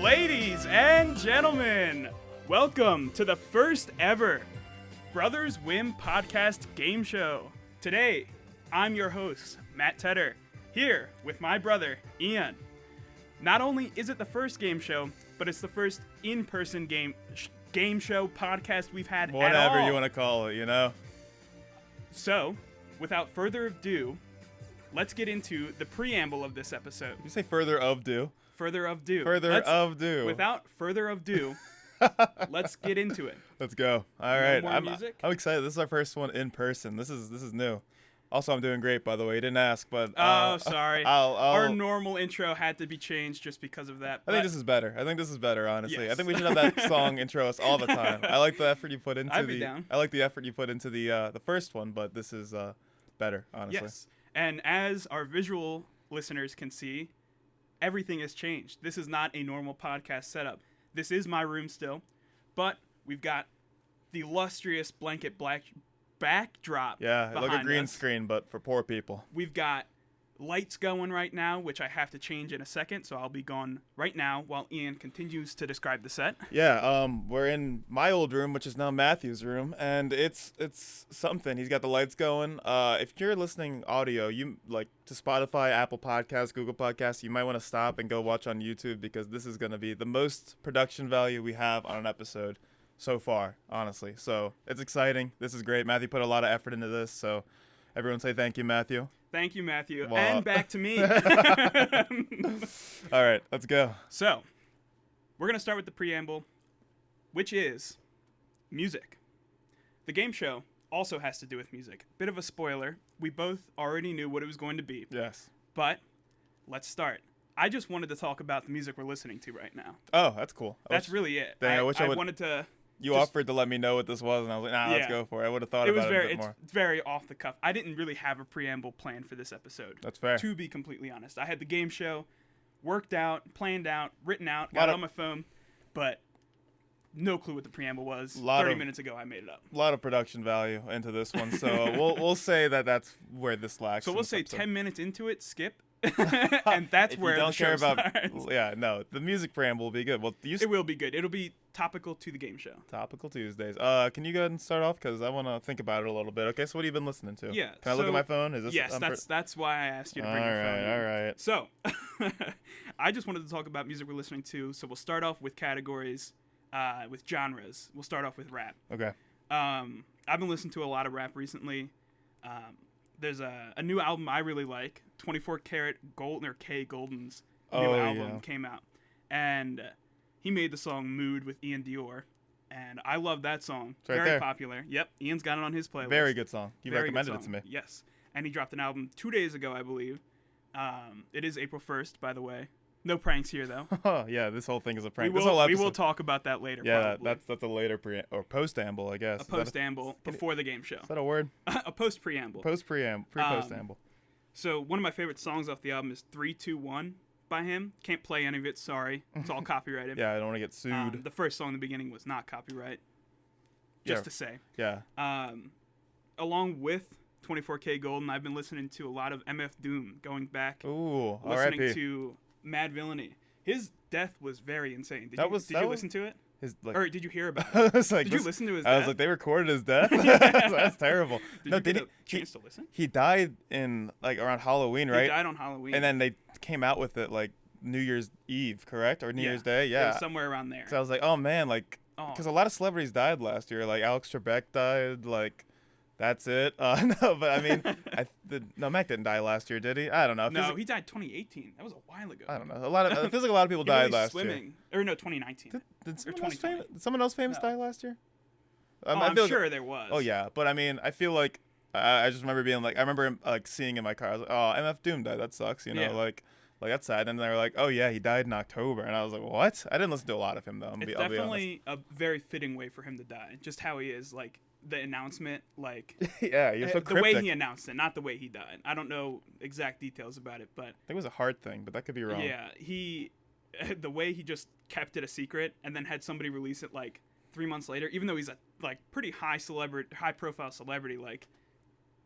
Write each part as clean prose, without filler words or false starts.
Ladies and gentlemen, welcome to the first ever Brothers Whim podcast game show. Today, I'm your host, Matt Tedder, here with my brother, Ian. Not only is it the first game show, but it's the first in-person game show podcast we've had at all. Whatever you want to call it, you know? So, without further ado, let's get into the preamble of this episode. You say further of do. Further of do. Without further ado, let's get into it. Let's go. All right. I'm excited. This is our first one in person. This is new. Also, I'm doing great, by the way. You didn't ask, but... sorry. Our normal intro had to be changed just because of that. I think this is better. Honestly. Yes. I think we should have that song intro us all the time. I like the effort you put into I like the effort you put into the first one, but this is better, honestly. Yes. And as our visual listeners can see, everything has changed. This is not a normal podcast setup. This is my room still, but we've got the illustrious blanket black backdrop. Yeah, like a green screen, but for poor people. We've got lights going right now, which I have to change in a second, so I'll be gone right now while Ian continues to describe the set. Yeah, we're in my old room, which is now Matthew's room, and it's something. He's got the lights going. If you're listening audio, you like to Spotify, Apple Podcasts, Google Podcasts, you might want to stop and go watch on YouTube because this is going to be the most production value we have on an episode so far, honestly. So it's exciting. This is great. Matthew put a lot of effort into this, so everyone say thank you, Matthew. Thank you, Matthew. Well, and back to me. All right, let's go. So, we're going to start with the preamble, which is music. The game show also has to do with music. Bit of a spoiler. We both already knew what it was going to be. Yes. But let's start. I just wanted to talk about the music we're listening to right now. Oh, that's cool. That's really it. I wanted to... You offered to let me know what this was, and I was like, nah, let's go for it. I would have thought about it a bit more. It's very off the cuff. I didn't really have a preamble planned for this episode. That's fair. To be completely honest. I had the game show worked out, planned out, written out, got it on my phone, but no clue what the preamble was. 30 minutes ago, I made it up. A lot of production value into this one, so we'll say that's where this lacks. So we'll say episode. 10 minutes into it, skip. And that's where the show starts. Yeah, no, the music preamble will be good. Well, it will be good. It'll be topical to the game show. Topical Tuesdays. Can you go ahead and start off because I want to think about it a little bit. Okay, so what have you been listening to? Yeah. Can I look at my phone? Is this? Yes, that's why I asked you to bring your phone. All right. So, I just wanted to talk about music we're listening to. So we'll start off with categories, with genres. We'll start off with rap. Okay. I've been listening to a lot of rap recently. There's a new album I really like, 24 Karat Golden, or K Golden's new album came out. And he made the song Mood with Ian Dior. And I love that song. It's right very there. Popular. Yep, Ian's got it on his playlist. Very good song. You recommended it to me. Yes. And he dropped an album 2 days ago, I believe. It is April 1st, by the way. No pranks here, though. Yeah, this whole thing is a prank. We will talk about that later. Yeah, probably. that's a later post-amble, I guess. A post-amble before the game show. Is that a word? A post-preamble. Post-amble. So one of my favorite songs off the album is 321 by him. Can't play any of it, sorry. It's all copyrighted. Yeah, I don't want to get sued. The first song in the beginning was not copyright. Just to say. Yeah. Along with 24K Golden, I've been listening to a lot of MF Doom, going back. Ooh, listening R.I.P. to Mad Villainy. His death was very insane. Did you listen to it? Or did you hear about it? Did you listen to his death? I was like, they recorded his death? That's terrible. Did you get a chance to listen? He died in, around Halloween, right? He died on Halloween. And then they came out with it, New Year's Eve, correct? Or New Year's Day? Yeah. It was somewhere around there. So I was like, oh, man, because a lot of celebrities died last year. Alex Trebek died, that's it. No, but I mean, Mac didn't die last year, did he? I don't know. No, he died 2018. That was a while ago. I don't know. It feels like a lot of people died last year. Or no, 2019. Did someone else famous die last year? I'm sure there was. Oh yeah, but I mean, I feel like I just remember being I remember him seeing in my car. I was like, oh, MF Doom died. That sucks. You know, Yeah. That's sad. And they were like, oh yeah, he died in October. And I was like, what? I didn't listen to a lot of him though. It's definitely a very fitting way for him to die. Just how he is, the announcement, yeah, you're so the cryptic. way he announced it, not the way he died. I don't know exact details about it, but I think it was a heart thing, but that could be wrong. Yeah, the way he just kept it a secret and then had somebody release it 3 months later, even though he's a pretty high profile celebrity,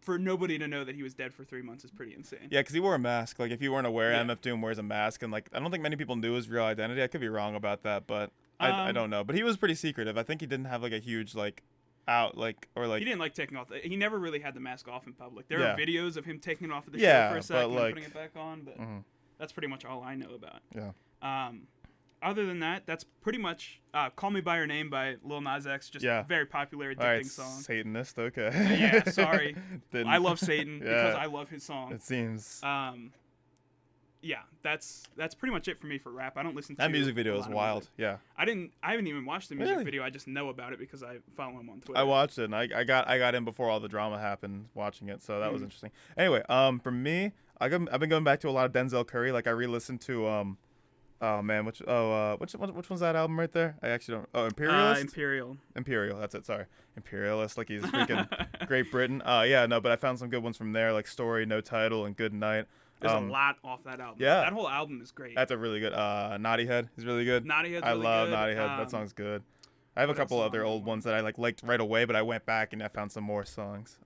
for nobody to know that he was dead for 3 months is pretty insane. Yeah, because he wore a mask. Like, if you weren't aware, Yeah. MF Doom wears a mask, and like I don't think many people knew his real identity. I could be wrong about that, but I don't know. But he was pretty secretive. I think he didn't have like a huge like out like or like He didn't like taking off. He never really had the mask off in public. There Yeah. are videos of him taking it off at the Yeah, show for a but, second and like- putting it back on, but Mhm. that's pretty much all I know about. Yeah. Other than that, that's pretty much "Call Me by Your Name" by Lil Nas X. Just Yeah. a very popular, All right, addicting song. Satanist. Okay. Yeah, sorry. Didn't- I love Satan because Yeah. I love his song. It seems Yeah, that's pretty much it for me for rap. I don't listen to that music video a is lot of wild. music. Yeah. I haven't even watched the music Really? video. I just know about it because I follow him on Twitter. I watched it, and I got in before all the drama happened watching it, so that was interesting. Anyway, for me, I've been going back to a lot of Denzel Curry. Like I re-listened to oh man, which one's that album right there? I actually don't. Oh, Imperialist. Imperial. That's it. Sorry, Imperialist. Like he's freaking Great Britain. Yeah, no, but I found some good ones from there, like Story, No Title, and Good Night. There's a lot off that album. Yeah. That whole album is great. That's a really good. Naughty Head is really good. Naughty Head's I really love good. Naughty Head. That song's good. I have a what else couple is on other that old one? ones that I liked right away, but I went back and I found some more songs.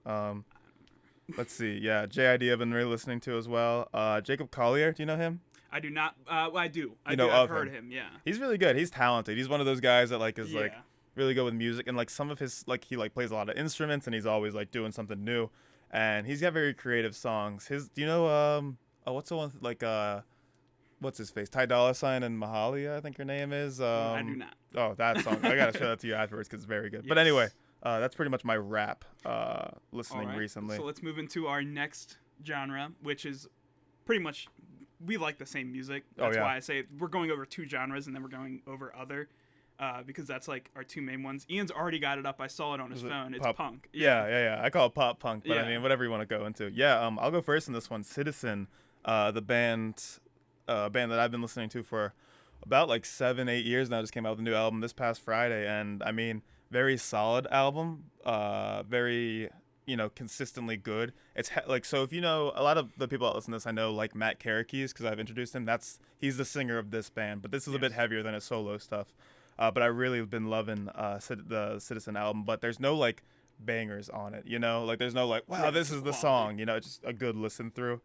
Let's see. Yeah, JID I've been really listening to as well. Jacob Collier, do you know him? I do not. I do. You know I've of heard him. him. Yeah. He's really good. He's talented. He's one of those guys that like is Yeah. like really good with music, and like some of his like he like plays a lot of instruments, and he's always like doing something new, and he's got very creative songs. Do you know what's the one like what's his face, Ty Dolla $ign and Mahalia, I think her name is. I do not. Oh, that song. I gotta show that to you afterwards because it's very good. But Yes. anyway, that's pretty much my rap listening All right. recently. So let's move into our next genre, which is pretty much we like the same music. That's why I say we're going over two genres and then we're going over other. Because that's like our two main ones. Ian's already got it up. I saw it on his phone. It's punk. Yeah. I call it pop punk, but I Yeah. mean whatever you want to go into. Yeah, I'll go first in this one. Citizen, the band that I've been listening to for about like 7-8 years now, just came out with a new album this past Friday, and I mean very solid album. Very consistently good. It's like, so if you know a lot of the people that listen to this, I know like Matt Karakees because I've introduced him. He's the singer of this band, but this is a bit heavier than his solo stuff. But I really have been loving the Citizen album. But there's no like bangers on it, like there's no like, wow, this is the song, it's just a good listen through.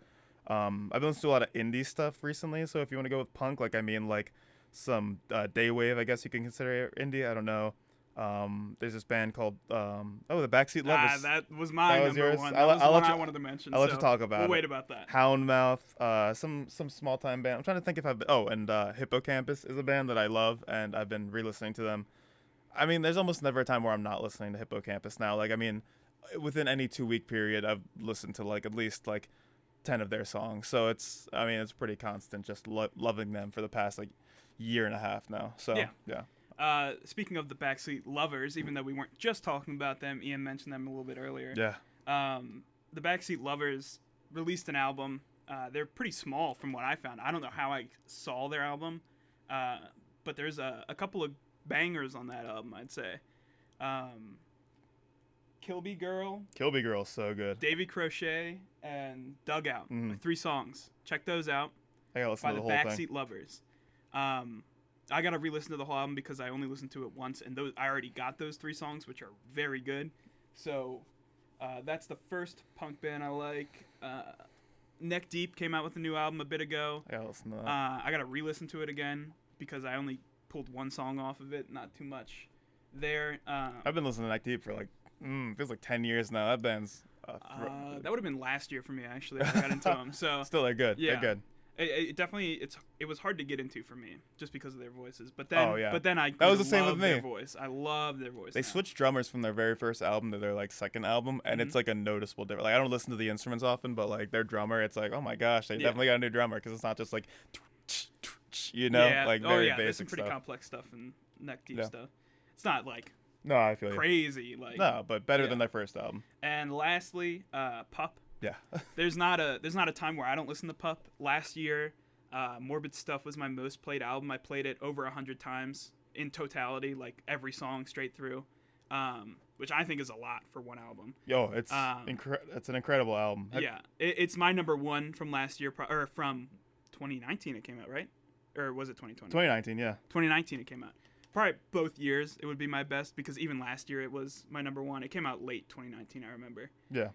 I've been listening to a lot of indie stuff recently, so if you want to go with punk, like I mean like some Daywave, I guess you can consider indie. I don't know. There's this band called the Backseat Lovers. That was my That was number yours? one. I'll That was the let one you- I wanted to mention. I'll let you so talk about we'll it. wait about that. Houndmouth, some small time band. I'm trying to think if and Hippocampus is a band that I love, and I've been re-listening to them. I mean, there's almost never a time where I'm not listening to Hippocampus now. Like, I mean, within any 2-week period, I've listened to like at least like 10 of their songs. So it's pretty constant. Just loving them for the past like year and a half now. So yeah. Speaking of the Backseat Lovers, even though we weren't just talking about them, Ian mentioned them a little bit earlier. Yeah. The Backseat Lovers released an album. They're pretty small from what I found. I don't know how I saw their album, but there's a couple of bangers on that album, I'd say. Kilby Girl, So good. Davy Crochet, and Dugout. Mhm. Like 3 songs. Check those out I gotta listen by to the the whole Backseat thing. Lovers. I gotta re-listen to the whole album because I only listened to it once, and I already got those 3 songs, which are very good. So that's the first punk band I like. Neck Deep came out with a new album a bit ago. I gotta listen to that. I gotta re-listen to it again because I only pulled 1 song off of it, not too much there. I've been listening to Neck Deep for like feels like 10 years now. That band's that would have been last year for me actually. I got into them. So still they're good. Yeah. They're good. It definitely it was hard to get into for me just because of their voices. But then I That was the grew to same with love their me. voice. I love their voice. They now. switched drummers from their very first album to their like second album, and it's like a noticeable difference. Like I don't listen to the instruments often, but like their drummer, it's like, oh my gosh, they definitely got a new drummer because it's not just like, like very there's basic some pretty stuff. complex stuff and Neck Deep Yeah. stuff. It's not like No, I feel you. crazy like. No, but better Yeah. than their first album. And lastly, Pup. Yeah. There's not a time where I don't listen to Pup. Last year, Morbid Stuff was my most played album. I played it over 100 times in totality, like every song straight through, which I think is a lot for one album. Yo, it's it's an incredible album. It's my number 1 from last year, or from 2019 it came out, right? Or was it 2020? 2019, yeah. 2019 it came out. probably both years it would be my best, because even last year it was my number one. It came out late 2019, I remember. Yeah.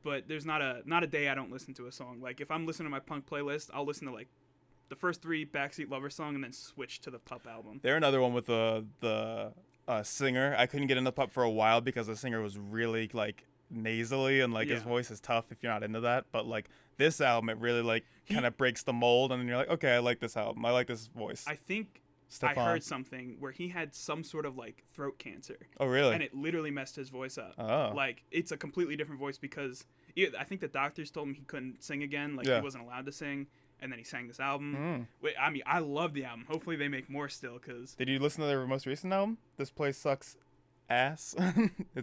But there's not a day I don't listen to a song. Like, if I'm listening to my punk playlist, I'll listen to like the first 3 Backseat Lover song and then switch to the Pup album. They're another one with the singer. I couldn't get into Pup for a while because the singer was really like nasally, and like his voice is tough if you're not into that. But like this album, it really like kind of breaks the mold, and then you're like, okay, I like this album. I like this voice. I think Stefan. I heard something where he had some sort of like throat cancer. Oh, really? And it literally messed his voice up. Oh. Like, it's a completely different voice because I think the doctors told him he couldn't sing again. Like, he wasn't allowed to sing. And then he sang this album. Wait, I mean, I love the album. Hopefully they make more still, because... Did you listen to their most recent album? This Place Sucks Ass?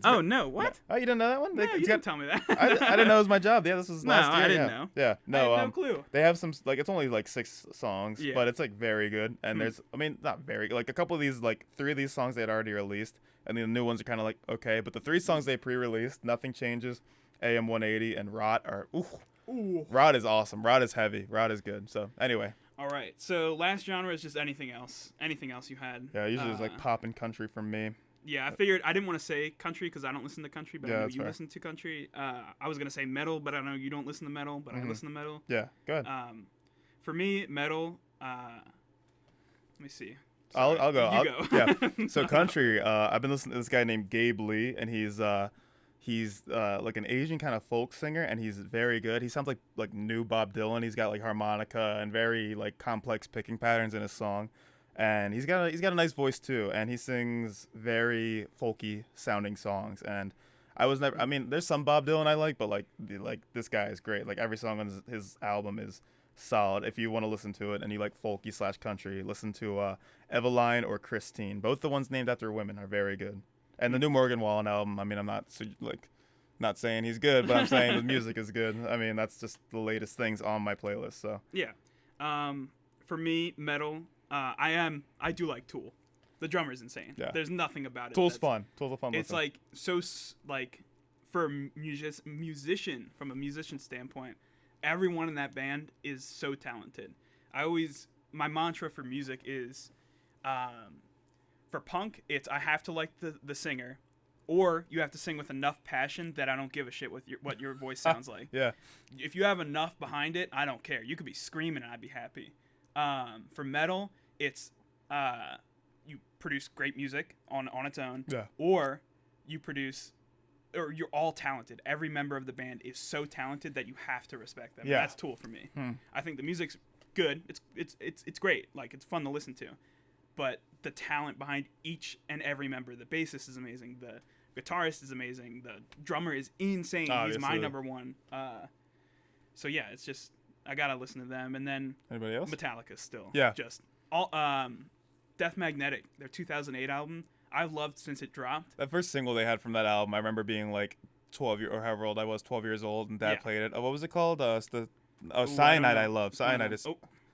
No, what? Oh, you didn't know that one? No, you didn't tell me that. I didn't know it was my job. Yeah, this was last year. I didn't know. Yeah, no. I had no clue. They have some, like, it's only like 6 songs, but it's like very good. And there's, I mean, not very, like a couple of these, like 3 of these songs they had already released, and the new ones are kind of like, okay. But the 3 songs they pre-released, Nothing Changes, AM 180, and Rot are, ooh. Rod is awesome. Rod is heavy. Rod is good. So anyway. All right. So last genre is just anything else. Anything else you had. Yeah, usually it's like pop and country from me. Yeah, I figured I didn't want to say country because I don't listen to country, but I know you fair. listen to country. I was gonna say metal, but I know you don't listen to metal, but I listen to metal. Yeah, go ahead. For me, metal. Let me see. Sorry. I'll go. You go. Yeah. So country. I've been listening to this guy named Gabe Lee, and he's like an Asian kind of folk singer, and he's very good. He sounds like new Bob Dylan. He's got like harmonica and very like complex picking patterns in his song, and he's got a nice voice too, and he sings very folky sounding songs. And I mean, there's some Bob Dylan I like, but like this guy is great. Like every song on his album is solid. If you want to listen to it and you like folky / country, listen to Eveline or Christine. Both the ones named after women are very good. And the new Morgan Wallen album, I mean, I'm not saying he's good, but I'm saying the music is good. I mean, that's just the latest things on my playlist. So yeah, for me, metal. I do like Tool. The drummer's insane. Yeah. There's nothing about it. Tool's fun. Tool's a fun. It's like like for a musician, from a musician standpoint, everyone in that band is so talented. My mantra for music is, for punk, it's I have to like the singer, or you have to sing with enough passion that I don't give a shit what your voice sounds like. Yeah. If you have enough behind it, I don't care. You could be screaming and I'd be happy. For metal, it's you produce great music on its own, or you're all talented. Every member of the band is so talented that you have to respect them. Yeah. That's Tool for me. I think the music's good. It's great. Like, it's fun to listen to. But the talent behind each and every member, the bassist is amazing, the guitarist is amazing, the drummer is insane. Obviously. He's my number one. So yeah, it's just I gotta listen to them. And then anybody else? Metallica still. Yeah. Just all Death Magnetic, their 2008 album. I've loved since it dropped. That first single they had from that album, I remember being like 12 or however old I was, 12 years old, and Dad played it. Oh, what was it called? Cyanide. I love Cyanide.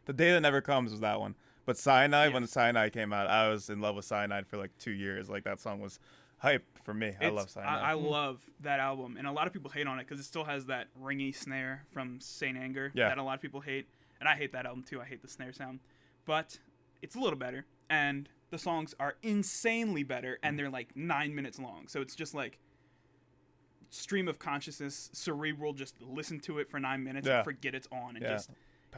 The Day That Never Comes was that one. But Cyanide, when Cyanide came out, I was in love with Cyanide for like 2 years. Like, that song was hype for me. I love Cyanide. I love that album, and a lot of people hate on it because it still has that ringy snare from Saint Anger that a lot of people hate, and I hate that album too. I hate the snare sound, but it's a little better, and the songs are insanely better, and they're like 9 minutes long. So it's just like stream of consciousness, cerebral. Just listen to it for 9 minutes and forget it's on, and just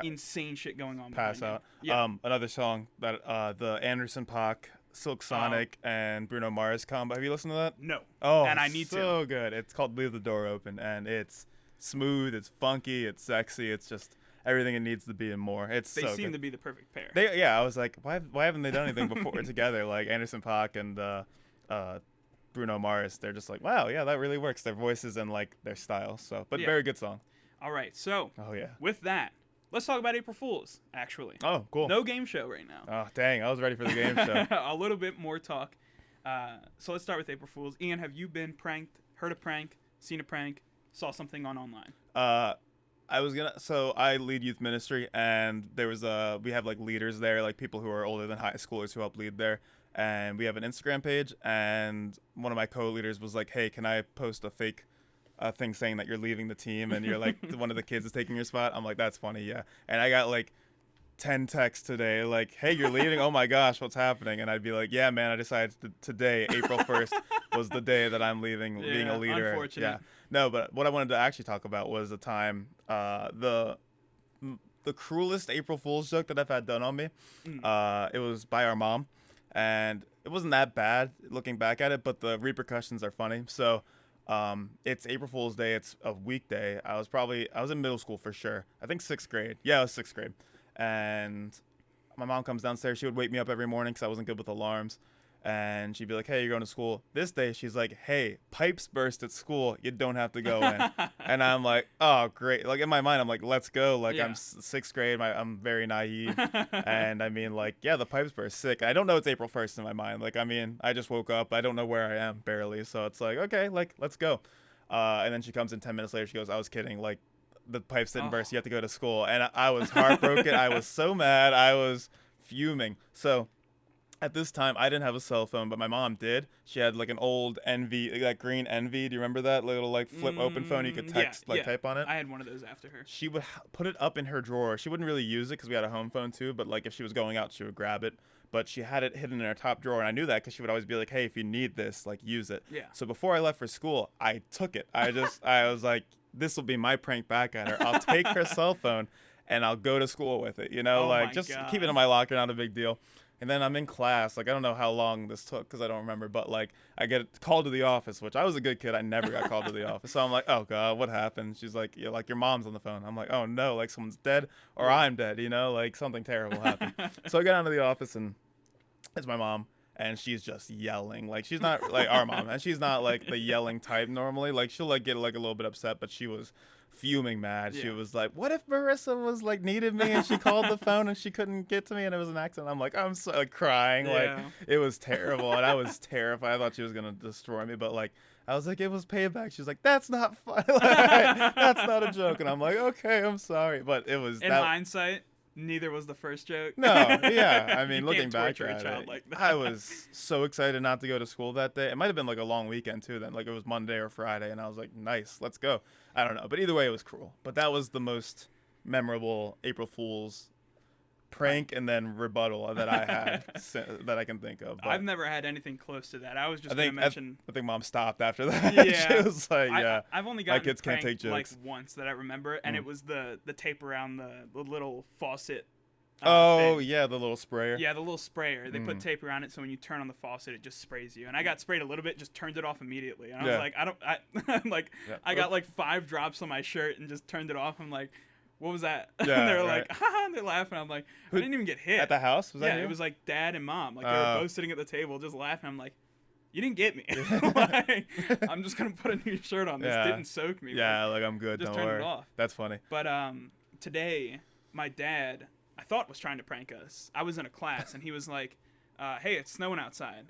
insane shit going on. Pass out. Yeah. Another song that the Anderson .Paak, Silk Sonic, and Bruno Mars combo. Have you listened to that? No. Oh, and I need to. So good. It's called Leave the Door Open, and it's smooth, it's funky, it's sexy, it's just everything it needs to be and more. They seem to be the perfect pair. I was like, why haven't they done anything before together? Like Anderson .Paak and Bruno Mars, they're just like, wow, yeah, that really works. Their voices and like their style. So, but very good song. All right, so with that, let's talk about April Fools, actually. Oh, cool. No game show right now. Oh, dang, I was ready for the game show. A little bit more talk. So let's start with April Fools. Ian, have you been pranked, heard a prank, seen a prank, saw something online? So I lead youth ministry, and there was we have like leaders there, like people who are older than high schoolers who help lead there. And we have an Instagram page, and one of my co-leaders was like, hey, can I post a fake thing saying that you're leaving the team and you're like one of the kids is taking your spot? I'm like, that's funny, yeah. And I got like 10 texts today, like, hey, you're leaving? Oh my gosh, what's happening? And I'd be like, yeah, man, I decided today, April 1st, was the day that I'm leaving, being a leader. Unfortunate. Yeah. No, but what I wanted to actually talk about was the time, the cruelest April Fool's joke that I've had done on me. It was by our mom, and it wasn't that bad looking back at it, but the repercussions are funny. So it's April Fool's Day. It's a weekday. I was in middle school for sure. I think 6th grade. Yeah, I was 6th grade. And my mom comes downstairs. She would wake me up every morning because I wasn't good with alarms. And she'd be like, hey, you're going to school. This day, she's like, hey, pipes burst at school. You don't have to go in. And I'm like, oh, great. Like, in my mind, I'm like, let's go. Like, I'm 6th grade. I'm very naive. And I mean, like, yeah, the pipes burst. Sick. I don't know it's April 1st in my mind. Like, I mean, I just woke up. I don't know where I am, barely. So it's like, okay, like, let's go. And then she comes in 10 minutes later. She goes, I was kidding. Like, the pipes didn't burst. You have to go to school. And I was heartbroken. I was so mad. I was fuming. So at this time, I didn't have a cell phone, but my mom did. She had like an old Envy, like that green Envy. Do you remember that little like flip open phone you could text, type on it? I had one of those after her. She would put it up in her drawer. She wouldn't really use it because we had a home phone too, but like if she was going out, she would grab it. But she had it hidden in her top drawer, and I knew that because she would always be like, hey, if you need this, like use it. Yeah. So before I left for school, I took it. I was like, this will be my prank back at her. I'll take her cell phone and I'll go to school with it, just keep it in my locker, not a big deal. And then I'm in class. Like, I don't know how long this took because I don't remember. But, like, I get called to the office, which I was a good kid. I never got called to the office. So I'm like, oh, God, what happened? She's like, yeah, like, your mom's on the phone. I'm like, oh, no, like, someone's dead or I'm dead, like, something terrible happened. So I get out of the office, and it's my mom. And she's just yelling. Like, she's not, like, our mom. And she's not, like, the yelling type normally. Like, she'll, like, get, like, a little bit upset. But she was fuming mad. She was like, what if Marissa was like needed me and she called the phone and she couldn't get to me and it was an accident? I'm like, I'm so like, crying. Like, it was terrible. And I was terrified. I thought she was going to destroy me. But like, I was like, it was payback. She's like, that's not fun. Like, that's not a joke. And I'm like, okay, I'm sorry. But it was in hindsight. Neither was the first joke. No, yeah. I mean, looking back at it, like I was so excited not to go to school that day. It might have been like a long weekend too then. Like it was Monday or Friday, and I was like, nice, let's go. I don't know. But either way, it was cruel. But that was the most memorable April Fool's prank and then rebuttal that I had that I can think of. But I've never had anything close to that. I was just going to mention. I think Mom stopped after that. Yeah. She was like, I've only gotten my kids can't take jokes. Like once that I remember, and it was the tape around the little faucet. Thing. Yeah, the little sprayer. Yeah, the little sprayer. They put tape around it so when you turn on the faucet, it just sprays you. And I got sprayed a little bit, just turned it off immediately. And I was like, I got like 5 drops on my shirt and just turned it off. I'm like, what was that? Yeah, and they're like, haha, and they're laughing. I'm like, I didn't even get hit. At the house? Was that you? It was like Dad and Mom. Like they were both sitting at the table just laughing. I'm like, you didn't get me. Like, I'm just gonna put a new shirt on. This didn't soak me. Yeah, like I'm good. Just don't turn worry. it off. That's funny. But today, my dad, I thought was trying to prank us. I was in a class and he was like, hey, it's snowing outside.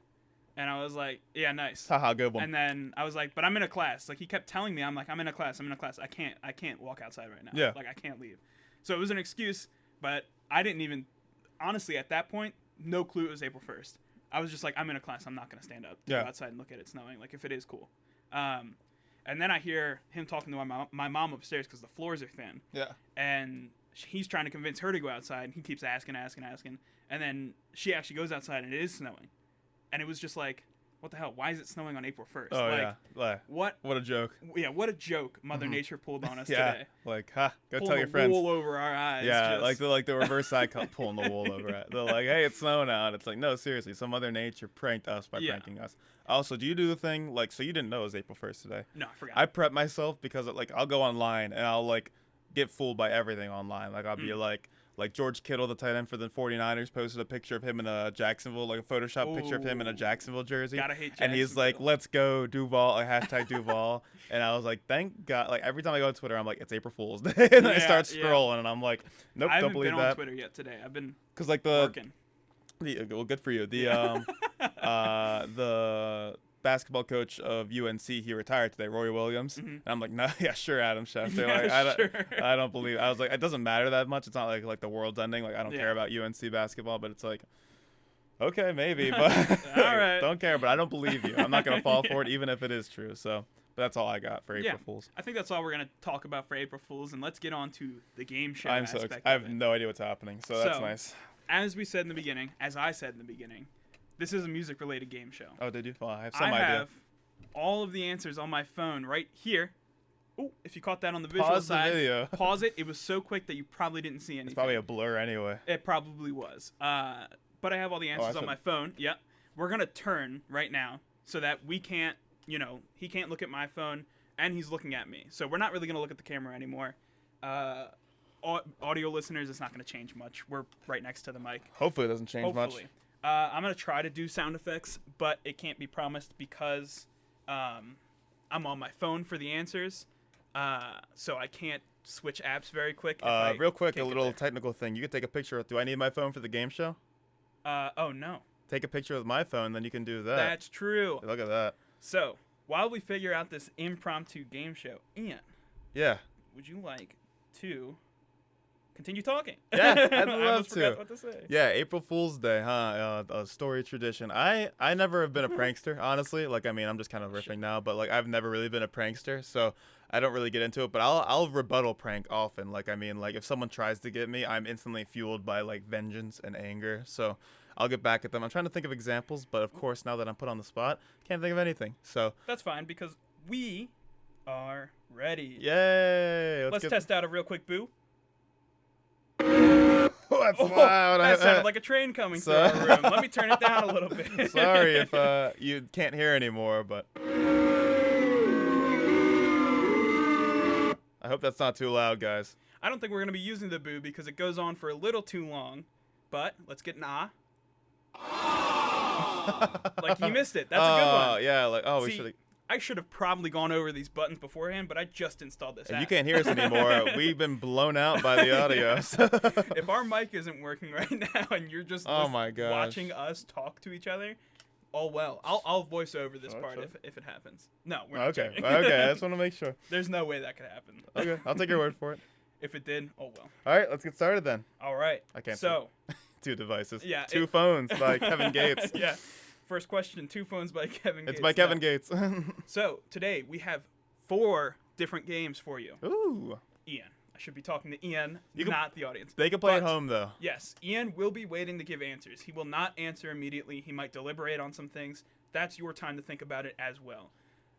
And I was like, yeah, nice. Haha, good one. And then I was like, but I'm in a class. Like he kept telling me, I'm like, I'm in a class. I can't walk outside right now. Yeah. Like I can't leave. So it was an excuse, but I didn't even, honestly, at that point, no clue it was April 1st. I was just like, I'm in a class. I'm not going to stand up, go outside and look at it snowing. Like if it is cool. And then I hear him talking to my mom upstairs because the floors are thin. Yeah. And he's trying to convince her to go outside, and he keeps asking. And then she actually goes outside, and it is snowing. And it was just like, what the hell? Why is it snowing on April 1st? Oh, like, yeah. What a joke. Yeah, what a joke Mother Nature pulled on us today. Like, go pulling tell your friends. Wool over our eyes. Yeah, like the reverse side pulling the wool over it. They're like, hey, it's snowing out. It's like, no, seriously, some Mother Nature pranked us by pranking us. Also, do you do the thing, like, so you didn't know it was April 1st today? No, I forgot. I prep myself because, like, I'll go online and I'll, like, get fooled by everything online. Like, I'll be like George Kittle, the tight end for the 49ers, posted a picture of him in a Jacksonville, like a Photoshop picture of him in a Jacksonville jersey. Gotta hate Jacksonville. And he's like, let's go Duval, like hashtag Duval. And I was like, thank God. Like every time I go on Twitter, I'm like, it's April Fool's Day. And I start scrolling and I'm like, nope, don't believe that. I haven't been on Twitter yet today. I've been working. Well, good for you. The basketball coach of UNC, he retired today, Roy Williams. And I'm like, no, yeah, sure, Adam Schefter. I don't believe. I was like, it doesn't matter that much. It's not like the world's ending. Like I don't care about UNC basketball, but it's like, okay, maybe, but all right, don't care. But I don't believe you. I'm not gonna fall for it, even if it is true. So, But that's all I got for April Fools. I think that's all we're going to talk about for April Fools, and let's get on to the game show I'm so aspect I have of it. no idea what's happening, so that's nice. As we said in the beginning, as I said in the beginning, this is a music-related game show. Oh, did you? Well, I have some idea. I have all of the answers on my phone right here. Oh, if you caught that on the visual Pause side, the video. Pause it. It was so quick that you probably didn't see anything. It's probably a blur anyway. It probably was. But I have all the answers on my phone. Yep. We're going to turn right now so that we can't, he can't look at my phone and he's looking at me. So we're not really going to look at the camera anymore. Audio listeners, it's not going to change much. We're right next to the mic. Hopefully it doesn't change much. I'm going to try to do sound effects, but it can't be promised because I'm on my phone for the answers. So I can't switch apps very quick. Real quick, a little technical thing. You could take a picture. Do I need my phone for the game show? Oh, no. Take a picture with my phone, then you can do that. That's true. Look at that. So, while we figure out this impromptu game show, Ian. Yeah. Would you like to continue talking? Yeah, I'd I love almost to. forgot what to say. Yeah, April Fool's Day, huh? A story tradition. I never have been a prankster, honestly. Like, I mean, I'm just kind of riffing now, but like, I've never really been a prankster, so I don't really get into it. But I'll rebuttal prank often. Like, I mean, like if someone tries to get me, I'm instantly fueled by like vengeance and anger. So I'll get back at them. I'm trying to think of examples, but of course, now that I'm put on the spot, can't think of anything. So that's fine because we are ready. Yay! Let's test out a real quick boo. Oh, that's loud. That sounded like a train coming through our room. Let me turn it down a little bit. Sorry if you can't hear anymore, but I hope that's not too loud, guys. I don't think we're going to be using the boo because it goes on for a little too long, but let's get an ah. Like he missed it. That's a good one. Oh, yeah. Like, we should have. I should have probably gone over these buttons beforehand, but I just installed this app. You can't hear us anymore. We've been blown out by the audio. If our mic isn't working right now and you're just watching us talk to each other, all well. I'll voice over this part if it happens. No, we're not. Okay. Okay, I just want to make sure. There's no way that could happen. Okay, I'll take your word for it. If it did, oh well. All right, let's get started then. All right. I can't. So, two devices. Yeah. Two phones by Kevin Gates. Yeah. First question, two phones by Kevin Gates. It's by Kevin Gates. So, today we have 4 different games for you. Ooh. Ian. I should be talking to Ian, not the audience. They can play at home, though. Yes. Ian will be waiting to give answers. He will not answer immediately. He might deliberate on some things. That's your time to think about it as well.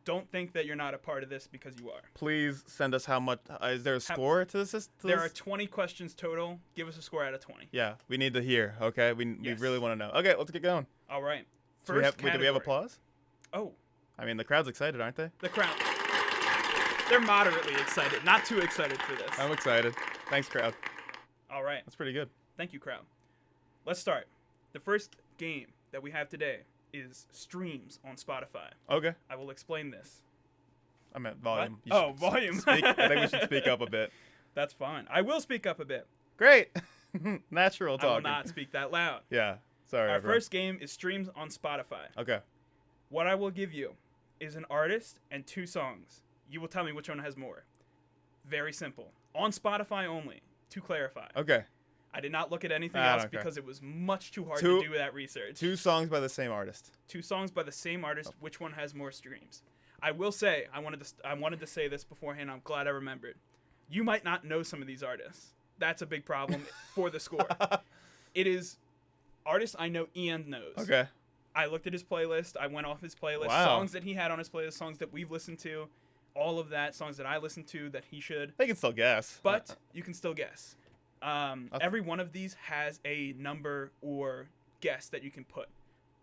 Don't think that you're not a part of this because you are. Please send us how much. Is there a score to this? There are 20 questions total. Give us a score out of 20. Yeah, we need to hear, okay? We really want to know. Okay, let's get going. All right. Do we have applause? Oh. I mean, the crowd's excited, aren't they? The crowd. They're moderately excited. Not too excited for this. I'm excited. Thanks, crowd. All right. That's pretty good. Thank you, crowd. Let's start. The first game that we have today is streams on Spotify. Okay. I will explain this. I meant volume. Volume. I think we should speak up a bit. That's fine. I will speak up a bit. Great. Natural talking. I will not speak that loud. Yeah. Sorry, Our everyone. first game is streams on Spotify. Okay. What I will give you is an artist and 2 songs. You will tell me which one has more. Very simple. On Spotify only, to clarify. Okay. I did not look at anything else because it was much too hard to do that research. 2 songs by the same artist. 2 songs by the same artist. Which one has more streams? I will say, I wanted to say this beforehand. I'm glad I remembered. You might not know some of these artists. That's a big problem for the score. It is artists I know Ian knows. Okay. I looked at his playlist. I went off his playlist. Wow. Songs that he had on his playlist, songs that we've listened to, all of that, songs that I listened to that he should. They can still guess. But you can still guess. Every one of these has a number or guess that you can put.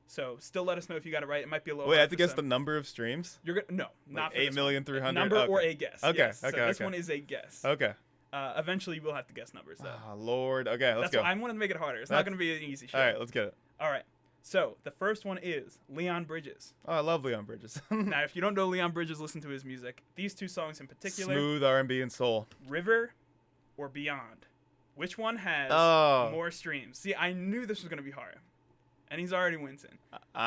So still let us know if you got it right. It might be a little. Wait, I have to guess the number of streams? You're gonna not like for 8,300,000. Number or a guess. Okay. Yes. Okay. So this one is a guess. Okay. Eventually we'll have to guess numbers though. Oh, Lord. Okay, let's go. I wanted to make it harder. It's not gonna be an easy show. All right, let's get it. All right. So the first one is Leon Bridges. Oh, I love Leon Bridges. Now, if you don't know Leon Bridges, listen to his music. These 2 songs in particular. Smooth R&B and soul. River or Beyond. Which one has more streams? See, I knew this was going to be hard. And he's already wincing.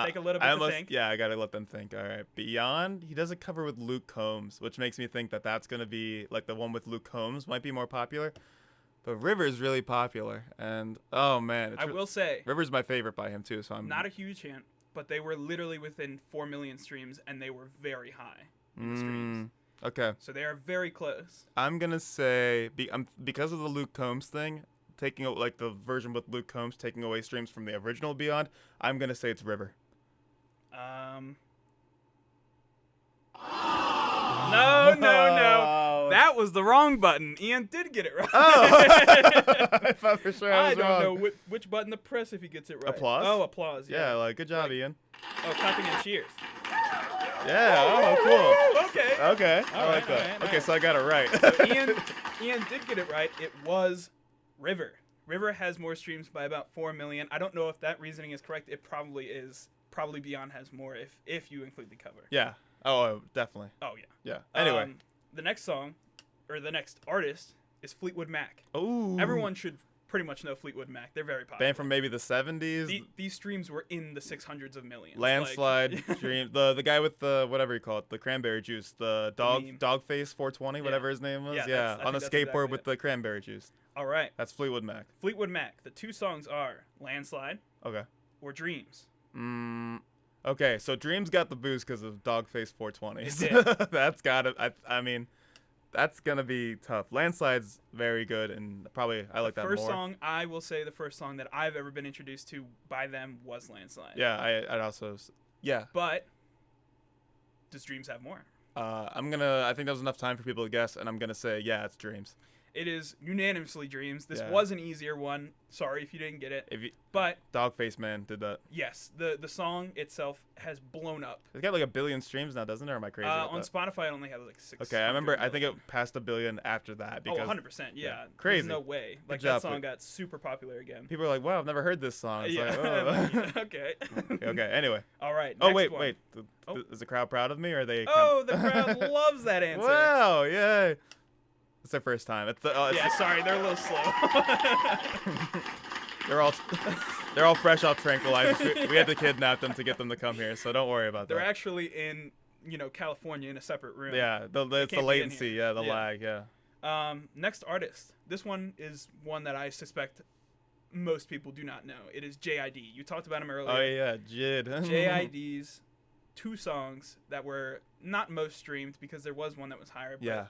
Take a little bit to think. Yeah, I got to let them think. All right. Beyond, he does a cover with Luke Combs, which makes me think that that's going to be, like, the one with Luke Combs might be more popular. But River's really popular. And, oh, man. I will say. River's my favorite by him, too. So I'm not a huge hint, but they were literally within 4 million streams, and they were very high. in the streams. Okay. So they are very close. I'm gonna say because of the Luke Combs thing, taking like the version with Luke Combs taking away streams from the original Beyond. I'm gonna say it's River. No. That was the wrong button. Ian did get it right. I thought for sure I was wrong. don't know which button to press if he gets it right. Applause? Oh, applause. Yeah. Yeah, like good job, Ian. Oh, clapping and cheers. Yeah. Oh, cool. Okay. Okay. I like that. all right, Okay, so I got it right. So Ian did get it right. It was River. River has more streams by about 4 million. I don't know if that reasoning is correct. It probably is. Probably Beyond has more if you include the cover. Yeah. Oh, definitely. Oh, yeah. Yeah. Anyway. The next song, or the next artist, is Fleetwood Mac. Ooh. Everyone should pretty much know Fleetwood Mac. They're very popular. Band from maybe the 70s. These streams were in the 600s of millions. Landslide stream. The guy with the whatever you call it, the cranberry juice, the dog face 420, whatever his name was. Yeah, on a skateboard with the cranberry juice. All right. That's Fleetwood Mac. Fleetwood Mac. The two songs are Landslide. Okay. Or Dreams. Okay, so Dreams got the boost because of Dogface 420. It did. That's gotta. I mean, that's gonna be tough. Landslide's very good, and probably I like that more. First song, I will say the first song that I've ever been introduced to by them was Landslide. Yeah, I'd also. Yeah. But does Dreams have more? I think that was enough time for people to guess, and I'm gonna say yeah, it's Dreams. It is unanimously Dreams. This was an easier one. Sorry if you didn't get it. But Dogface Man did that. Yes, the song itself has blown up. It's got like 1 billion streams now, doesn't it? Or am I crazy? On Spotify, it only has like 6. Okay, I think it passed 1 billion after that. Because, 100%. Yeah. Crazy. There's no way. Like job, that song got super popular again. People are like, "Wow, I've never heard this song." It's like, oh. Okay. Okay. Anyway. All right. Oh wait. Is the crowd proud of me, or are they? The crowd loves that answer. Wow! Yay! It's their first time. It's sorry, they're a little slow. They're all fresh off tranquilizers. We had to kidnap them to get them to come here, so don't worry about that. They're actually in, California in a separate room. Yeah, it's the latency. Yeah, the lag. Yeah. Next artist. This one is one that I suspect most people do not know. It is JID. You talked about him earlier. Oh yeah, Jid. JID's 2 songs that were not most streamed because there was one that was higher. But, yeah.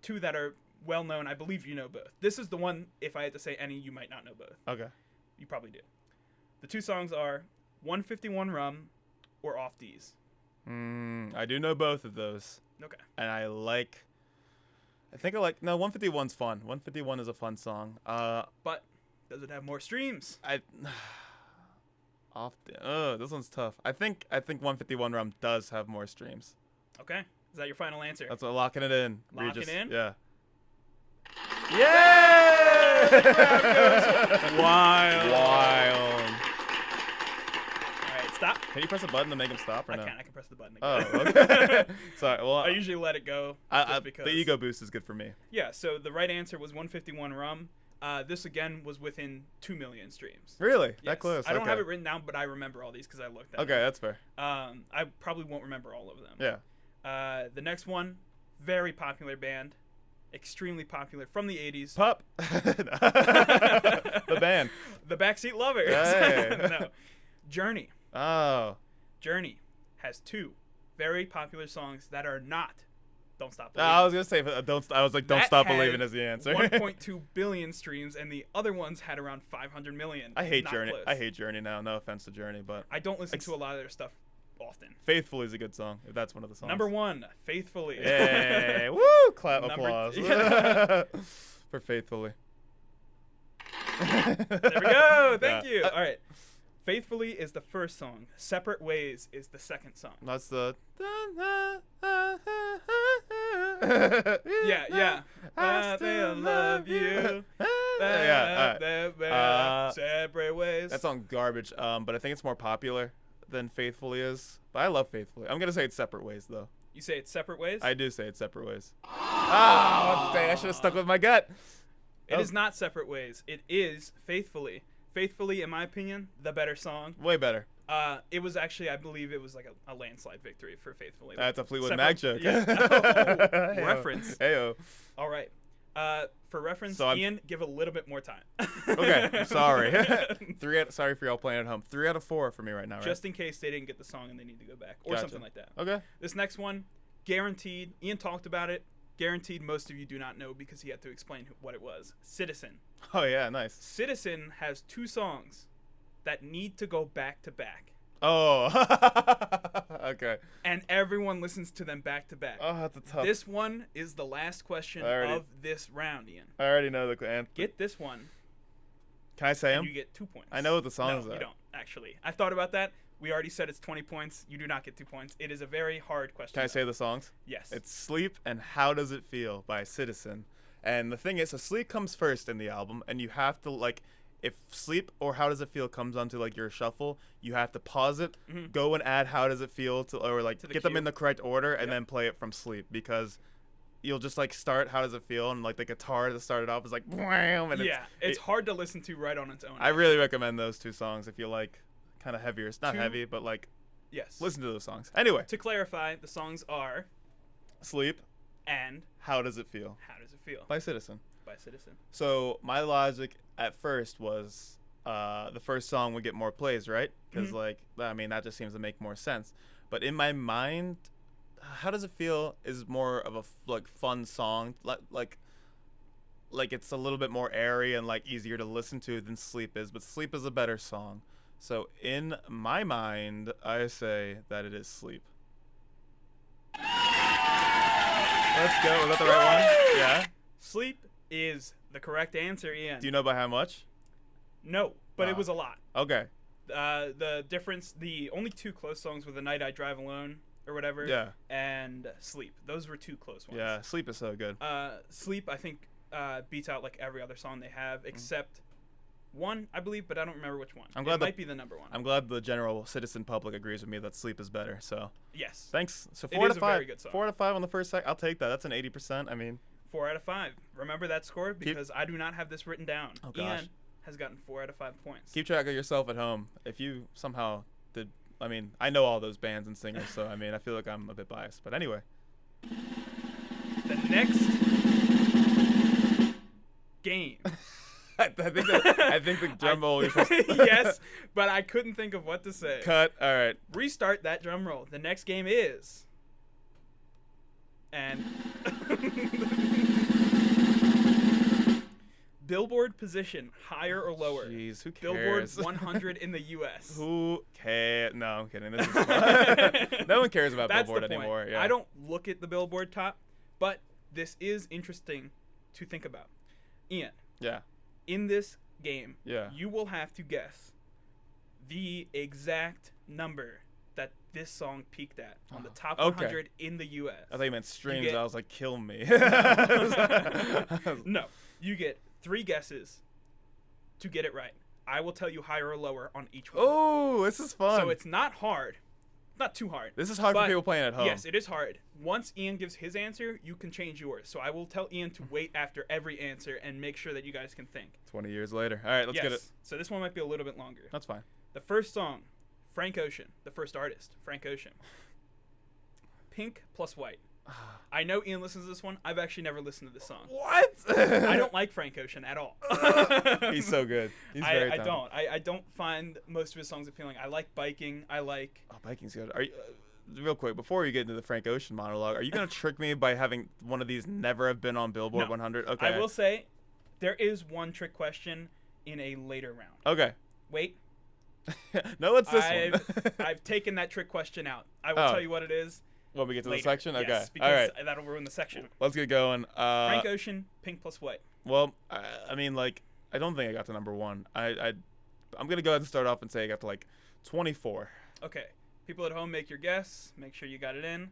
2 that are well known. I believe you know both. This is the one, if I had to say any, you might not know both. Okay. You probably do. The 2 songs are 151 Rum or Off D's. I do know both of those. Okay. And I think I like. No, 151's fun. 151 is a fun song. But does it have more streams? This one's tough. I think 151 Rum does have more streams. Okay. Is that your final answer? That's locking it in. Lock it in? Yeah. Yay! Wild. All right, stop. Can you press a button to make him stop or no? I can press the button Oh, again. okay. Sorry. Well, I usually let it go because the ego boost is good for me. Yeah, so the right answer was 151 Rum. This again was within 2 million streams. Really? Yes. That close? I don't have it written down, but I remember all these because I looked at them. Okay, that's fair. I probably won't remember all of them. Yeah. The next one, very popular band, extremely popular from the 80s. Pup. The band. The Backseat Lovers. Hey. No. Journey. Oh. Journey has 2 very popular songs that are not Don't Stop Believing. I was gonna say Don't Stop Believing is the answer. 1.2 billion streams, and the other ones had around 500 million. I hate Not Journey. close. I hate Journey now. No offense to Journey, but I don't listen to a lot of their stuff often. Faithful is a good song. If that's one of the songs. Number 1, Faithfully. Yay! Woo! Clap applause for Faithfully. There we go. Thank you. All right. Faithfully is the first song. Separate Ways is the second song. That's the. Yeah. I still love you. Separate Ways. That song garbage. But I think it's more popular than Faithfully is. But I love Faithfully. I'm gonna say it's Separate Ways though. You say it's Separate Ways? I do say it's Separate Ways. Oh, dang! I should have stuck with my gut. It is not Separate Ways. It is Faithfully. Faithfully, in my opinion, the better song. Way better. It was actually, I believe it was like a landslide victory for Faithfully. That's a Fleetwood Mac joke. Yeah. Oh, reference. Heyo. All right. For reference, So Ian, give a little bit more time. Okay, I'm sorry. Sorry for y'all playing at home. 3 out of 4 for me right now, right? Just in case they didn't get the song and they need to go back. Or Gotcha. something like that. Okay. This next one, guaranteed. Ian talked about it. Guaranteed most of you do not know because he had to explain what it was. Citizen. Oh, yeah, nice. Citizen has 2 songs that need to go back to back. Oh, okay. And everyone listens to them back to back. Oh, that's a tough. This one is the last question of this round, Ian. I already know the answer. Get this one. Can I say And them? you get 2 points. I know what the songs No, are. you don't, actually. I thought about that. We already said it's 20 points. You do not get 2 points. It is a very hard question. Can I say the songs? Yes. It's Sleep and How Does It Feel by Citizen. And the thing is, so Sleep comes first in the album, and you have to, like, if Sleep or How Does It Feel comes onto, like, your shuffle, you have to pause it, go and add How Does It Feel, or, like, To the get them cue. in the correct order, and then play it from Sleep, because you'll just, like, start How Does It Feel, and, like, the guitar that started off is like, wham, and it's hard to listen to right on its own. I really recommend those 2 songs if you like kind of heavier. It's not 2 heavy, but, like, Yes. listen to those songs. Anyway, To clarify, the songs are Sleep, and How Does It Feel How Does It Feel by Citizen. by Citizen. So my logic at first was the first song would get more plays, right? Because like, I mean, that just seems to make more sense. But in my mind, How Does It Feel is more of a like fun song, like it's a little bit more airy and like easier to listen to than Sleep is. But Sleep is a better song. So in my mind, I say that it is Sleep. Let's go. Was that the right one? Yeah. Sleep is the correct answer, Ian. Do you know by how much? No, but it Ah. was a lot. Okay. The difference, the only 2 close songs were The Night I Drive Alone or whatever, Yeah. and Sleep. Those were 2 close ones. Yeah. Sleep is so good. Sleep, I think, beats out like every other song they have except one, I believe, but I don't remember which one. I'm glad it might be the number 1. I'm glad the general citizen public agrees with me that Sleep is better. So Yes. thanks. So It 4 out is of a 5. very good song. 4 out of 5 on the first sec. I'll take that. That's an 80%. I mean, 4 out of 5. Remember that score because I do not have this written down. Oh, gosh. Ian has gotten 4 out of 5 points. keep track of yourself at home. If you somehow did, I mean, I know all those bands and singers, so I mean, I feel like I'm a bit biased. But anyway, The next game. I think the drum roll you're supposed to Yes, but I couldn't think of what to say. cut. All right. Restart that drum roll. The next game is. And. Billboard position, higher or lower? Jeez, who Billboard cares? 100 in the U.S. Who cares? No, I'm kidding. This is no one cares about That's Billboard the point. anymore. Yeah. I don't look at the Billboard top, but this is interesting to think about. Ian, Yeah. in this game, Yeah. you will have to guess the exact number that this song peaked at on the top Okay. 100 in the U.S. I thought you meant streams. get- I was like, kill me. No, you get 3 guesses to get it right. I will tell you higher or lower on each one. Oh, this is fun. So it's not hard. Not too hard. This is hard for but people playing at home. Yes, it is hard. Once Ian gives his answer, you can change yours. So I will tell Ian to wait after every answer and make sure that you guys can think. 20 years later. All right, let's yes. get it. So this one might be a little bit longer. That's fine. The first song, Frank Ocean. The first artist, Frank Ocean. Pink plus White. I know Ian listens to this one. I've actually never listened to this song. What? I don't like Frank Ocean at all. He's so good. He's very I talented. don't. I don't find most of his songs appealing. I like biking. I like. Oh, biking's good. Are you, real quick, before you get into the Frank Ocean monologue, are you going to trick me by having one of these never have been on Billboard No. 100? Okay. I will say, there is one trick question in a later round. Okay. Wait. No, it's this one. I've taken that trick question out. I will Oh. tell you what it is When we get to later. the section? Yes, Okay. because All right. that'll ruin the section. Let's get going. Frank Ocean, Pink plus White. Well, I mean, like, I don't think I got to number 1. I'm going to go ahead and start off and say I got to, like, 24. Okay. People at home, make your guess. Make sure you got it in.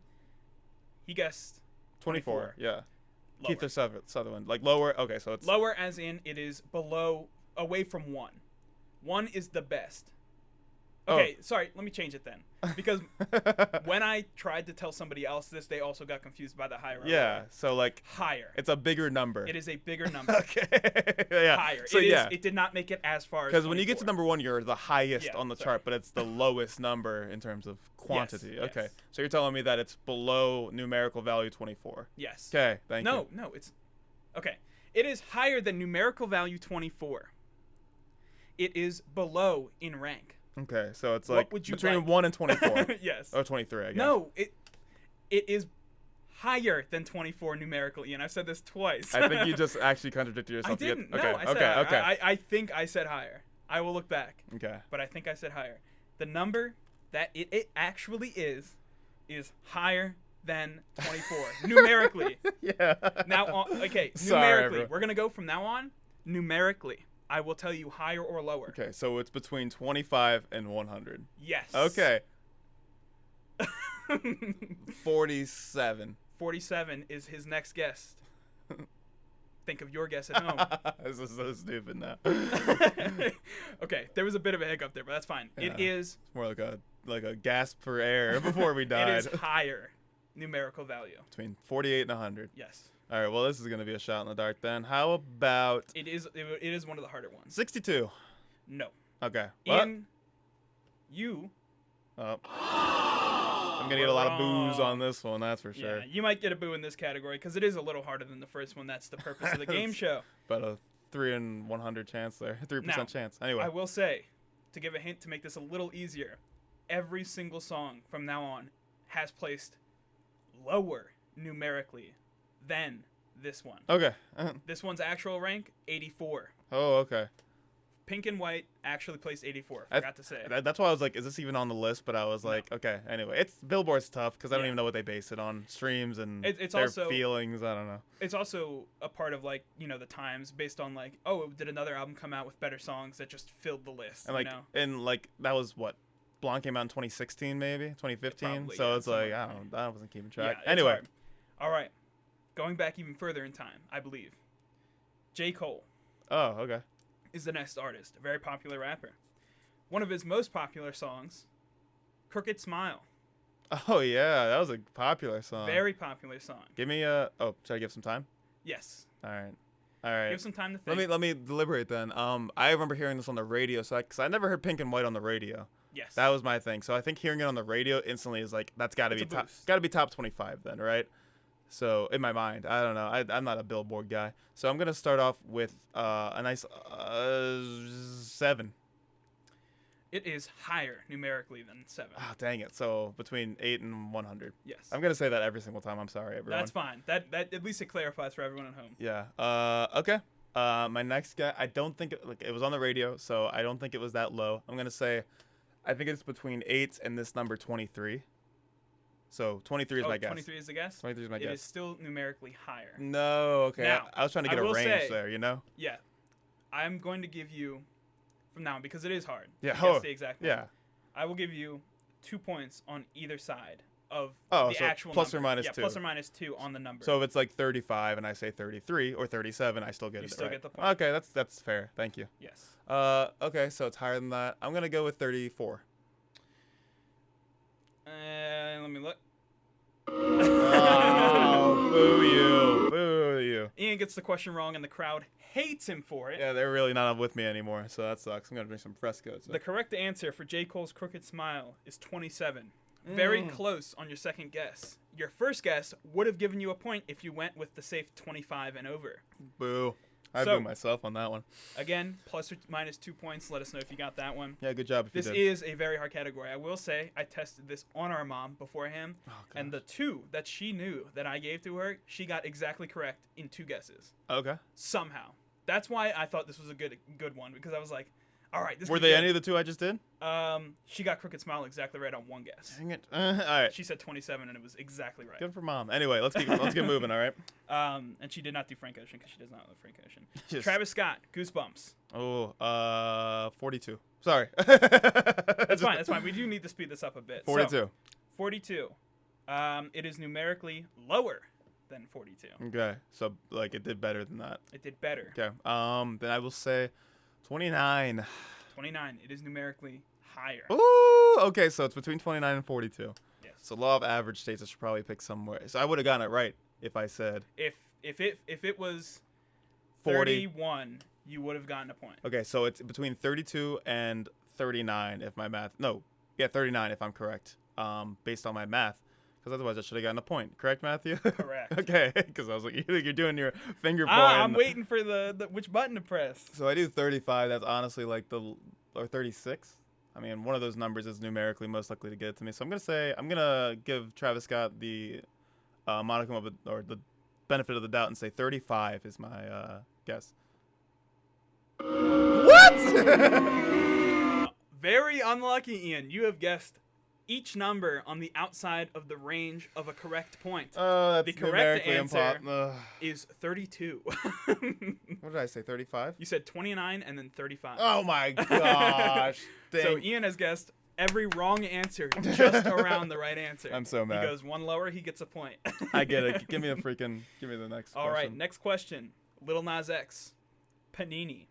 He guessed 24. Yeah. lower. Keith or Sutherland. Like, lower. Okay, so it's... Lower as in it is below, away from 1. 1 is the best. Okay, sorry, let me change it then. Because when I tried to tell somebody else this, they also got confused by the higher. or Yeah, lower. so, like, Higher. it's a bigger number. It is a bigger number. Okay. Yeah. Higher. So, It is- yeah. It did not make it as far as Because when you get to 24. number 1, you're the highest Yeah, on the sorry. chart, but it's the lowest number in terms of quantity. Yes, Okay. yes. So you're telling me that it's below numerical value 24. Yes. Okay, thank you. No, it's okay. It is higher than numerical value 24. It is below in rank. Okay, so it's What like would you between like? 1 and 24. Yes. Or 23, I guess. No, it is higher than 24 numerically, and I've said this twice. I think you just actually contradicted yourself. I didn't. Okay, No, I okay, said okay. I think I said higher. I will look back. Okay. But I think I said higher. The number that it actually is higher than 24 numerically. Yeah. Now, okay, Sorry, numerically, bro. we're gonna go from now on. Numerically, I will tell you higher or lower. Okay, so it's between 25 and 100. Yes. Okay. 47. 47 is his next guest. Think of your guess at home. This is so stupid now. Okay, there was a bit of a hiccup there, but that's fine. Yeah. It is. It's more like a gasp for air before we died. It is higher numerical value. Between 48 and 100. Yes. All right, well, this is going to be a shot in the dark then. How about It is one of the harder ones. 62? No. Okay. What? Ian, you. Oh. I'm going to get a lot of boos on this one, that's for sure. Yeah, you might get a boo in this category because it is a little harder than the first one. That's the purpose of the game show. But a 3 in 100 chance there. 3% Now, chance. Anyway. I will say, to give a hint to make this a little easier, every single song from now on has placed lower numerically than this one. Okay. This one's actual rank, 84. Oh, okay. Pink and White actually placed 84. Forgot to say. That's why I was like, is this even on the list? But I was like, okay. Anyway, Billboard's tough because I don't Yeah. even know what they base it on. Streams and It's their also- feelings. I don't know. It's also a part of like, the times based on like, oh, did another album come out with better songs that just filled the list, And like, that was what? Blonde came out in 2016, maybe 2015. Probably, so yeah, it's like, something like I wasn't keeping track. Yeah, it's Anyway. hard. All right. Going back even further in time, I believe. J. Cole Oh, okay. is the next artist, a very popular rapper. One of his most popular songs, Crooked Smile. Oh yeah, that was a popular song. Very popular song. Give me a. Oh, should I give some time? Yes. All right. Give some time to think. Let me deliberate then. I remember hearing this on the radio, because I never heard Pink and White on the radio. Yes. That was my thing. So I think hearing it on the radio instantly is like, that's got to It's be a top. boost. Got to be top 25 then, right? So in my mind, I don't know. I'm not a Billboard guy, so I'm gonna start off with a nice 7. It is higher numerically than 7. Ah, dang it. So between 8 and 100. Yes. I'm gonna say that every single time. I'm sorry, everyone. That's fine. That at least it clarifies for everyone at home. Yeah. Okay. My next guy, I don't think it was on the radio, so I don't think it was that low. I'm gonna say, I think it's between 8 and this number 23. So 23 is my guess. 23 is the guess? 23 is my It guess. is still numerically higher. No, okay. Now, I was trying to get I a will range say- there, you know? Yeah. I'm going to give you, from now on, because it is hard. Yeah, to oh, guess the exact one, Yeah. I will give you 2 points on either side of Oh, the so actual plus or number. minus yeah, 2. plus or minus 2 on the number. So if it's like 35 and I say 33 or 37, I still get You it still right. get the point. Okay, that's fair. Thank you. Yes. Okay, so it's higher than that. I'm going to go with 34. Let me look. Oh, boo you. Boo you. Ian gets the question wrong, and the crowd hates him for it. Yeah, they're really not with me anymore, so that sucks. I'm going to drink some Fresco. So. The correct answer for J. Cole's Crooked Smile is 27. Very close on your second guess. Your first guess would have given you a point if you went with the safe 25 and over. Boo. I So- boo myself on that one. Again, plus or minus 2 points. Let us know if you got that one. Yeah, good job if This you did. is a very hard category. I will say I tested this on our mom beforehand, Oh, and the 2 that she knew that I gave to her, she got exactly correct in 2 guesses. Okay. Somehow. That's why I thought this was a good one, because I was like, all right, this Were could be they good. any of the 2 I just did? She got Crooked Smile exactly right on 1 guess. Dang it. All right. She said 27, and it was exactly right. Good for mom. Anyway, let's get moving, all right? And she did not do Frank Ocean because she does not love Frank Ocean. Yes. Travis Scott, Goosebumps. Oh, 42. Sorry. That's fine. That's fine. We do need to speed this up a bit. 42. So, 42. It is numerically lower than 42. Okay. So like it did better than that. It did better. Okay. Then I will say 29. 29. It is numerically higher. Ooh. Okay, so it's between 29 and 42. Yes. So law of average states I should probably pick somewhere. So I would have gotten it right if I said If it was 40. 31, you would have gotten a point. Okay, so it's between 32 and 39 if my math. No. Yeah, 39 if I'm correct. Based on my math. Because otherwise I should have gotten a point. Correct, Matthew? Correct. Okay, because I was like, you're doing your finger point. I'm waiting for the which button to press. So I do 35. That's honestly like or 36. I mean, one of those numbers is numerically most likely to get it to me. So I'm gonna give Travis Scott the modicum of or the benefit of the doubt and say 35 is my guess. What? Very unlucky, Ian. You have guessed each number on the outside of the range of a correct point. That's the correct answer Ugh. is 32. What did I say? 35? You said 29 and then 35. Oh my gosh! Dang. So Ian has guessed every wrong answer just around the right answer. I'm so mad. He goes one lower, he gets a point. I get it. Give me the next. All right, question. next question. Lil Nas X, Panini.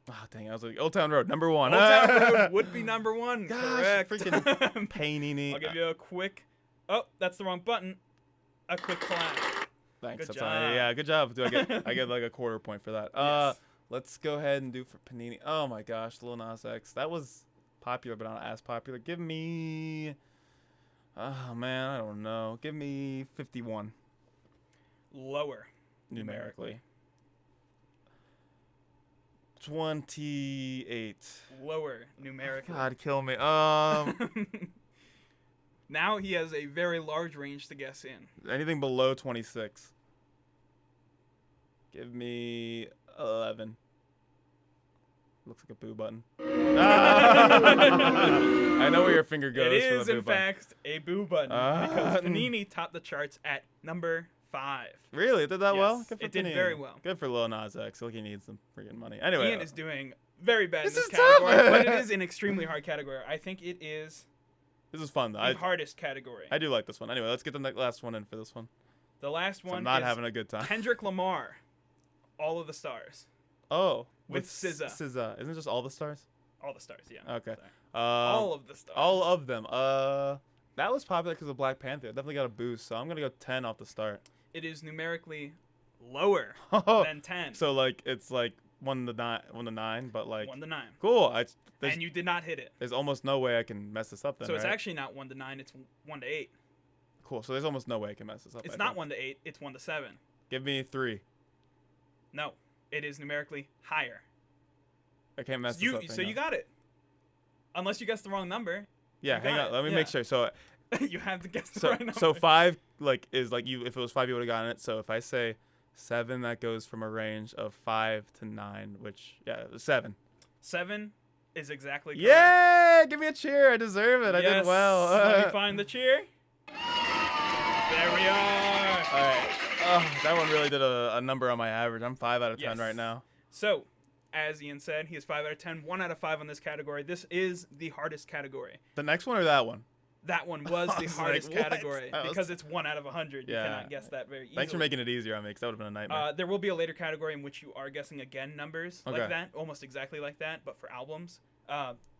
Oh, dang, I was like, Old Town Road, number 1. Old Town Road would be number 1. Gosh, correct. freaking Panini. I'll give you a quick. Oh, that's the wrong button. A quick clap. Thanks. Good That's job. yeah, good job. Do I get like a quarter point for that? Yes. Let's go ahead and do for Panini. Oh my gosh, Lil Nas X. That was popular, but not as popular. Give me. Oh man, I don't know. Give me 51. Lower. Numerically. 28. Lower numerically. God, kill me. Now he has a very large range to guess in. Anything below 26. Give me 11. Looks like a boo button. I know where your finger goes. It for is, the boo in button. fact, a boo button because Panini topped the charts at number 5. Really? It did that well? Yes, Good for it did Panini. very well. Good for Lil Nas X. Look, he needs some freaking money. Anyway. Ian is doing very bad in This this is tough. category, but it is an extremely hard category. I think it is this is fun, though. the hardest category. I do like this one. Anyway, let's get the last one in for this one. The last one I'm not is having a good time. Kendrick Lamar, All of the Stars. Oh. With SZA. SZA. Isn't it just All the Stars? All the Stars, yeah. Okay. Sorry. All All of the Stars. All of them. That was popular because of Black Panther. It definitely got a boost, so I'm going to go 10 off the start. It is numerically lower than 10. So, like, it's like 1 to 9, but like 1 to 9. cool. And you did not hit it. There's almost no way I can mess this up then. So it's right? actually not 1 to 9, it's 1 to 8. Cool. So there's almost no way I can mess this up. It's I not think. 1 to 8, it's 1 to 7. Give me 3. No, it is numerically higher. I can't mess this up. So you got it. Unless you guess the wrong number. Yeah, you hang got on. it. Let me Yeah. make sure. So You have to guess the right number. so 5 like is like you. If it was 5, you would have gotten it. So if I say 7, that goes from a range of 5 to 9, which 7. 7 is exactly correct. Yeah, give me a cheer. I deserve it. I did Yes. well. Let me find the cheer. There we are. All right. Oh, that one really did a number on my average. I'm 5 out of 10 Yes. right now. So, as Ian said, he is 5 out of 10, 1 out of 5 on this category. This is the hardest category. The next one or that one? That one was I the was hardest like, what? category I was- because it's 1 out of 100. You Yeah. cannot guess that very easily. Thanks for making it easier on me, because that would have been a nightmare. There will be a later category in which you are guessing again numbers Okay. like that, almost exactly like that, but for albums.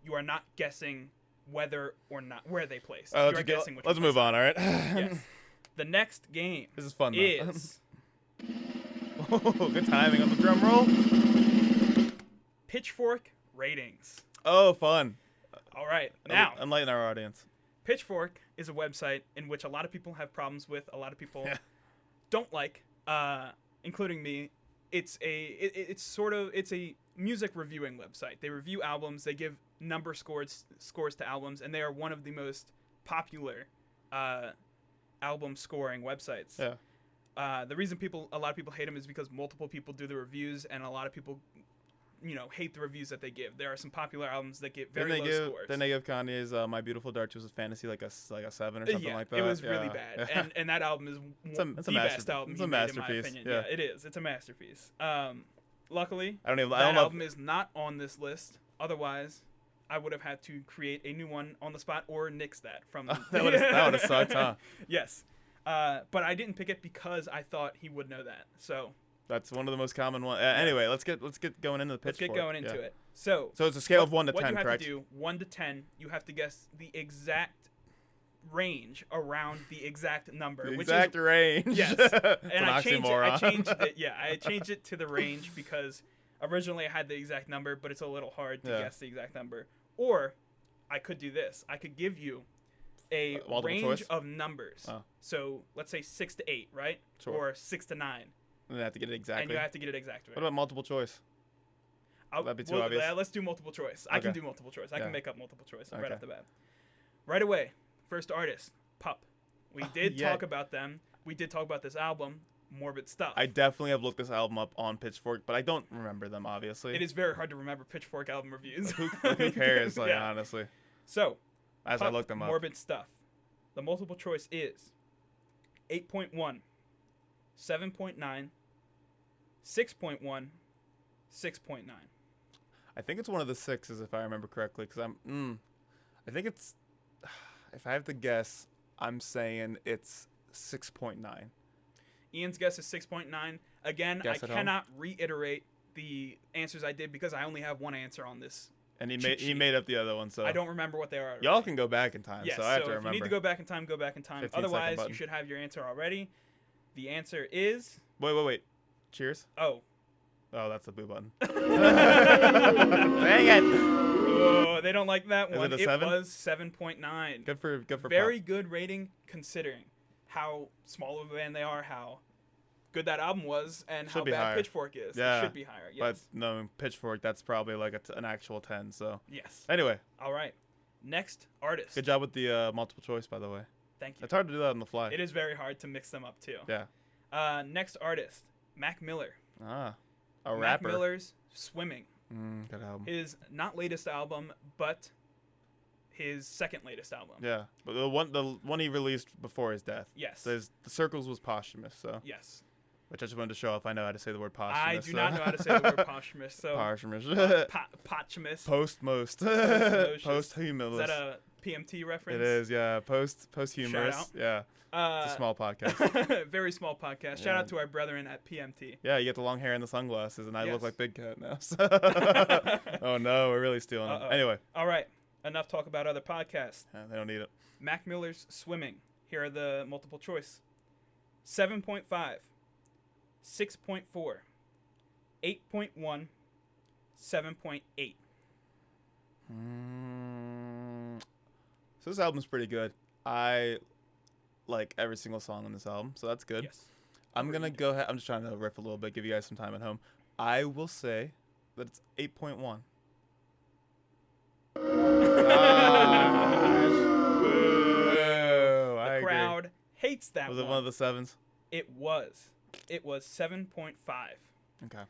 You are not guessing whether or not where they place. You are guessing which let's move on, all right? Yes. The next game This is fun, though. is Oh, good timing on the drum roll. Pitchfork ratings. Oh, fun. All right, now Enlighten our audience. Pitchfork is a website in which a lot of people have problems with. A lot of people Yeah. don't like, including me. It's a music reviewing website. They review albums. They give number scores to albums, and they are one of the most popular album scoring websites. Yeah. The reason a lot of people hate them is because multiple people do the reviews, and a lot of people, hate the reviews that they give. There are some popular albums that get very low scores. Then they give Kanye's "My Beautiful Dark Twisted Fantasy" like a 7 or something like that. It was Yeah. really bad, Yeah. and that album is It's the a best album It's he a made, in my masterpiece. opinion. Yeah. It is. It's a masterpiece. Luckily, I don't that know. album is not on this list. Otherwise, I would have had to create a new one on the spot or nix that from. That would have sucked, huh? Yes, but I didn't pick it because I thought he would know that. So That's one of the most common ones. Anyway, let's get going into the let's Pitchfork. get going into Yeah. it. So So it's a scale of 1 to 10, what you have correct? to do, 1 to 10, you have to guess the exact range around the exact number. The which exact is, range. Yes. It's And an I changed oxymoron. it. Yeah, I changed it to the range because originally I had the exact number, but it's a little hard to Yeah. guess the exact number. Or I could do this. I could give you a multiple range choice? of numbers. Oh. So let's say 6 to 8, right? Sure. Or 6 to 9. And they have to get it exactly. And you have to get it exactly. What about multiple choice? That'd be too obvious. Let's do multiple choice. I can Okay. do multiple choice. I Yeah. can make up multiple choice right Okay. off the bat. Right away, first artist, Pup. We did yeah. talk about them. We did talk about this album, Morbid Stuff. I definitely have looked this album up on Pitchfork, but I don't remember them, obviously. It is very hard to remember Pitchfork album reviews. Who cares, like, Yeah. honestly? So, As Pup, I looked them up. Morbid Stuff. The multiple choice is 8.1, 7.9, 6.1, 6.9. I think it's one of the 6s, if I remember correctly, because I think it's, if I have to guess, I'm saying it's 6.9. Ian's guess is 6.9. Again, Guess I at home. cannot reiterate the answers I did because I only have one answer on this. And he Cheat made up the other one, so I don't remember what they are. already. y'all can go back in time, Yes, so I have so to if remember. you need to go back in time, go back in time. 15-second Otherwise, you button. should have your answer already. The answer is Wait. Cheers. oh. Oh, that's the boo button. Dang it. Oh, they don't like that Is one. it a 7? Was 7.9. Good for Very Pop. good rating considering how small of a band they are, how good that album was, and Should how be bad higher. Pitchfork is. Yeah, It should be higher. But Yes. no, Pitchfork, that's probably like an actual 10. So Yes. anyway, All right. Next artist. good job with the multiple choice, by the way. Thank you. It's hard to do that on the fly. It is very hard to mix them up too. Yeah. Next artist, Mac Miller. A Mac rapper. Miller's Swimming. Good album. His not latest album, but his second latest album. Yeah, but the one he released before his death. Yes. The Circles was posthumous, so Yes. which I just wanted to show if I know how to say the word posthumous. I do not know how to say the word posthumous. So Posthumous. posthumous. Postmost. Postmocious. Posthumous. Is that a PMT reference? It is, yeah. Posthumous. Shout out. Yeah. It's a small podcast. Very small podcast. Shout Yeah. out to our brethren at PMT. Yeah, you get the long hair and the sunglasses, and I Yes. look like Big Cat now. So. Oh no, we're really stealing it. Uh-oh. Anyway, All right. Enough talk about other podcasts. they don't need it. Mac Miller's Swimming. Here are the multiple choice. 7.5, 6.4, 8.1, 7.8. So this album's pretty good. I like every single song on this album, so that's good. Yes. I'm gonna go ahead. I'm just trying to riff a little bit, give you guys some time at home. I will say that it's 8.1. The crowd hates that Was one. it one of the 7s? It was 7.5. Okay.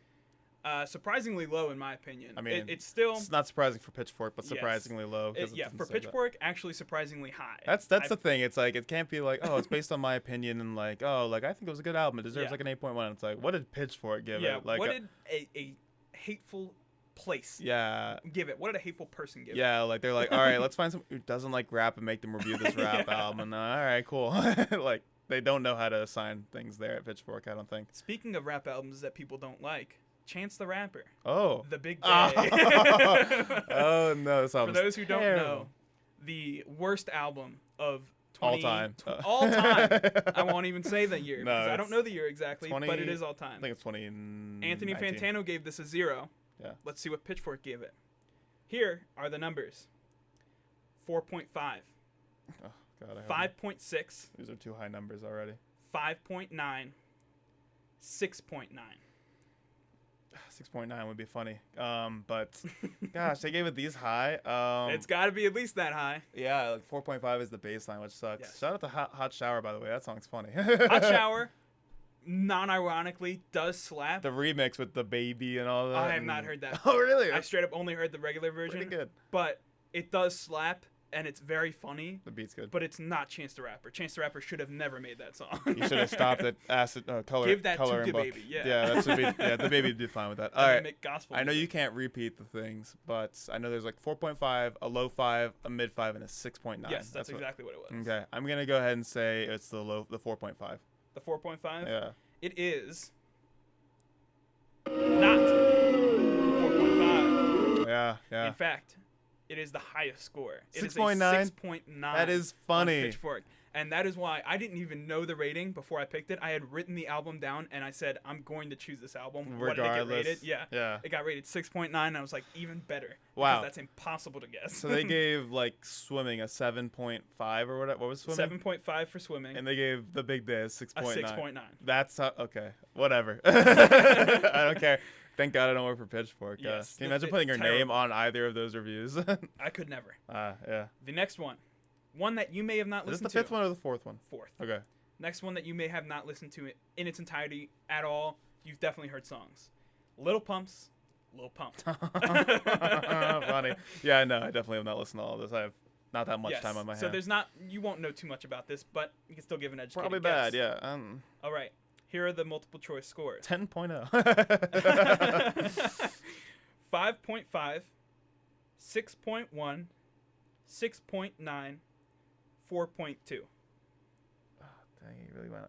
Surprisingly low in my opinion. I mean, it's still It's not surprising for Pitchfork, but Yes. surprisingly low. 'Cause it yeah, doesn't for say that. Pitchfork actually surprisingly high. That's the thing. It's like it can't be like, oh, it's based on my opinion and like, oh, like I think it was a good album. It deserves Yeah. like an 8.1. It's like, what did Pitchfork give yeah. it? Like, What did a hateful place yeah, give it? What did a hateful person give it? yeah. Like they're like, all right, let's find someone who doesn't like rap and make them review this rap Yeah. album. And, all right, cool. Like they don't know how to assign things there at Pitchfork. I don't think. Speaking of rap albums that people don't like, Chance the Rapper, Oh. The Big Day. Oh no, this For album's those who don't terrible. know, the worst album of All time. all time. I won't even say the year No, because I don't it's know the year exactly, 20 but it is all I time. think it's 20. Anthony Fantano gave this a 0. Yeah. Let's see what Pitchfork gave it. Here are the numbers. 4.5, Oh God. I hope 5.6, these are too high numbers already. 5.9, 6.9. 6.9 would be funny. But gosh, they gave it these high. It's got to be at least that high. Yeah, like 4.5 is the baseline, which sucks. Yes. Shout out to Hot Shower, by the way. That song's funny. Hot Shower, non-ironically, does slap. The remix with the baby and all that. I have not heard that. Oh, really? I straight up only heard the regular version. Pretty good. But it does slap, and it's very funny. The beat's good. But it's not Chance the Rapper. Chance the Rapper should have never made that song. You should have stopped at color. Give that to color and book. DaBaby, yeah. Yeah, that should be. Yeah, the baby would be fine with that. All And right. then make gospel I know music. you can't repeat the things, but I know there's like 4.5, a low 5, a mid 5, and a 6.9. Yes, that's exactly what it was. Okay, I'm gonna go ahead and say it's the 4.5. The 4.5? Yeah. It is not 4.5. Yeah. Yeah. In fact, It is the highest score. It 6.9? is a 6.9. That is funny. On Pitchfork. And that is why I didn't even know the rating before I picked it. I had written the album down, and I said, I'm going to choose this album. Regardless. What did it get rated? Yeah. It got rated 6.9, and I was like, even better. Wow. Because that's impossible to guess. So they gave, like, swimming a 7.5 or whatever. What was swimming? 7.5 for swimming. And they gave the big day a 6.9. A 6.9. That's okay. Whatever. I don't care. Thank God I don't work for Pitchfork. Yes, Can you imagine putting your name on either of those reviews? I could never. Yeah. The next one that you may have not Is this listened the fifth one or the fourth one? Fourth. Okay. Next one that you may have not listened to in its entirety at all. You've definitely heard songs. Lil Pump's Lil Pump. Funny. Yeah, no, I definitely have not listened to all of this. I have not that much time on my hands. So you won't know too much about this, but you can still give an educated Probably guess. bad, yeah. All right. Here are the multiple choice scores. 10.0. 5.5, 6.1, 6.9, 4.2. Dang, you really went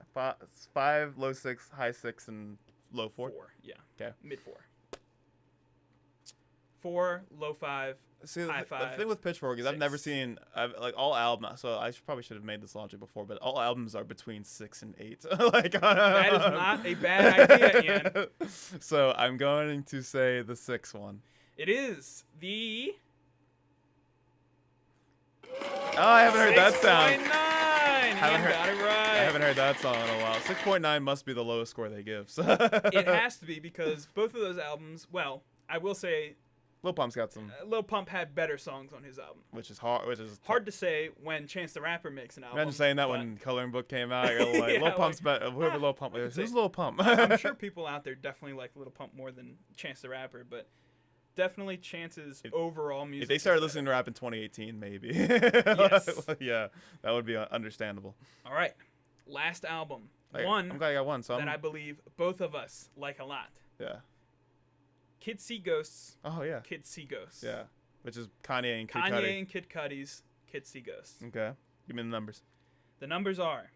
5, low 6, high 6, and low 4? 4, yeah. Okay. Mid 4. 4, low 5, See, high the 5. thing with Pitchfork is 6. I've never seen like all albums. So I probably should have made this logic before, but all albums are between 6 and 8. Like that is not a bad idea, Ian. So I'm going to say the 6th one. It is the. Oh, I haven't heard that sound. 6.9. Ian got it right. I haven't heard that song in a while. 6.9 must be the lowest score they give. So. It has to be because both of those albums. Well, I will say. Lil Pump's got some. Lil Pump had better songs on his album. Which is hard. Hard to say when Chance the Rapper makes an album. Imagine saying that when Coloring Book came out. You're like, Lil Pump's better. Whoever Lil Pump is. Who's Lil Pump? I'm sure people out there definitely like Lil Pump more than Chance the Rapper, but definitely Chance's overall music. If they started listening to rap in 2018, maybe. Yes. Yeah, that would be understandable. All right. Last album. I'm glad I got one. So that I believe both of us like a lot. Yeah. Kids See Ghosts. Oh, yeah. Kids See Ghosts. Yeah. Which is Kanye and Kid Cudi. Kanye and Kid Cudi's Kids See Ghosts. Okay. Give me the numbers. The numbers are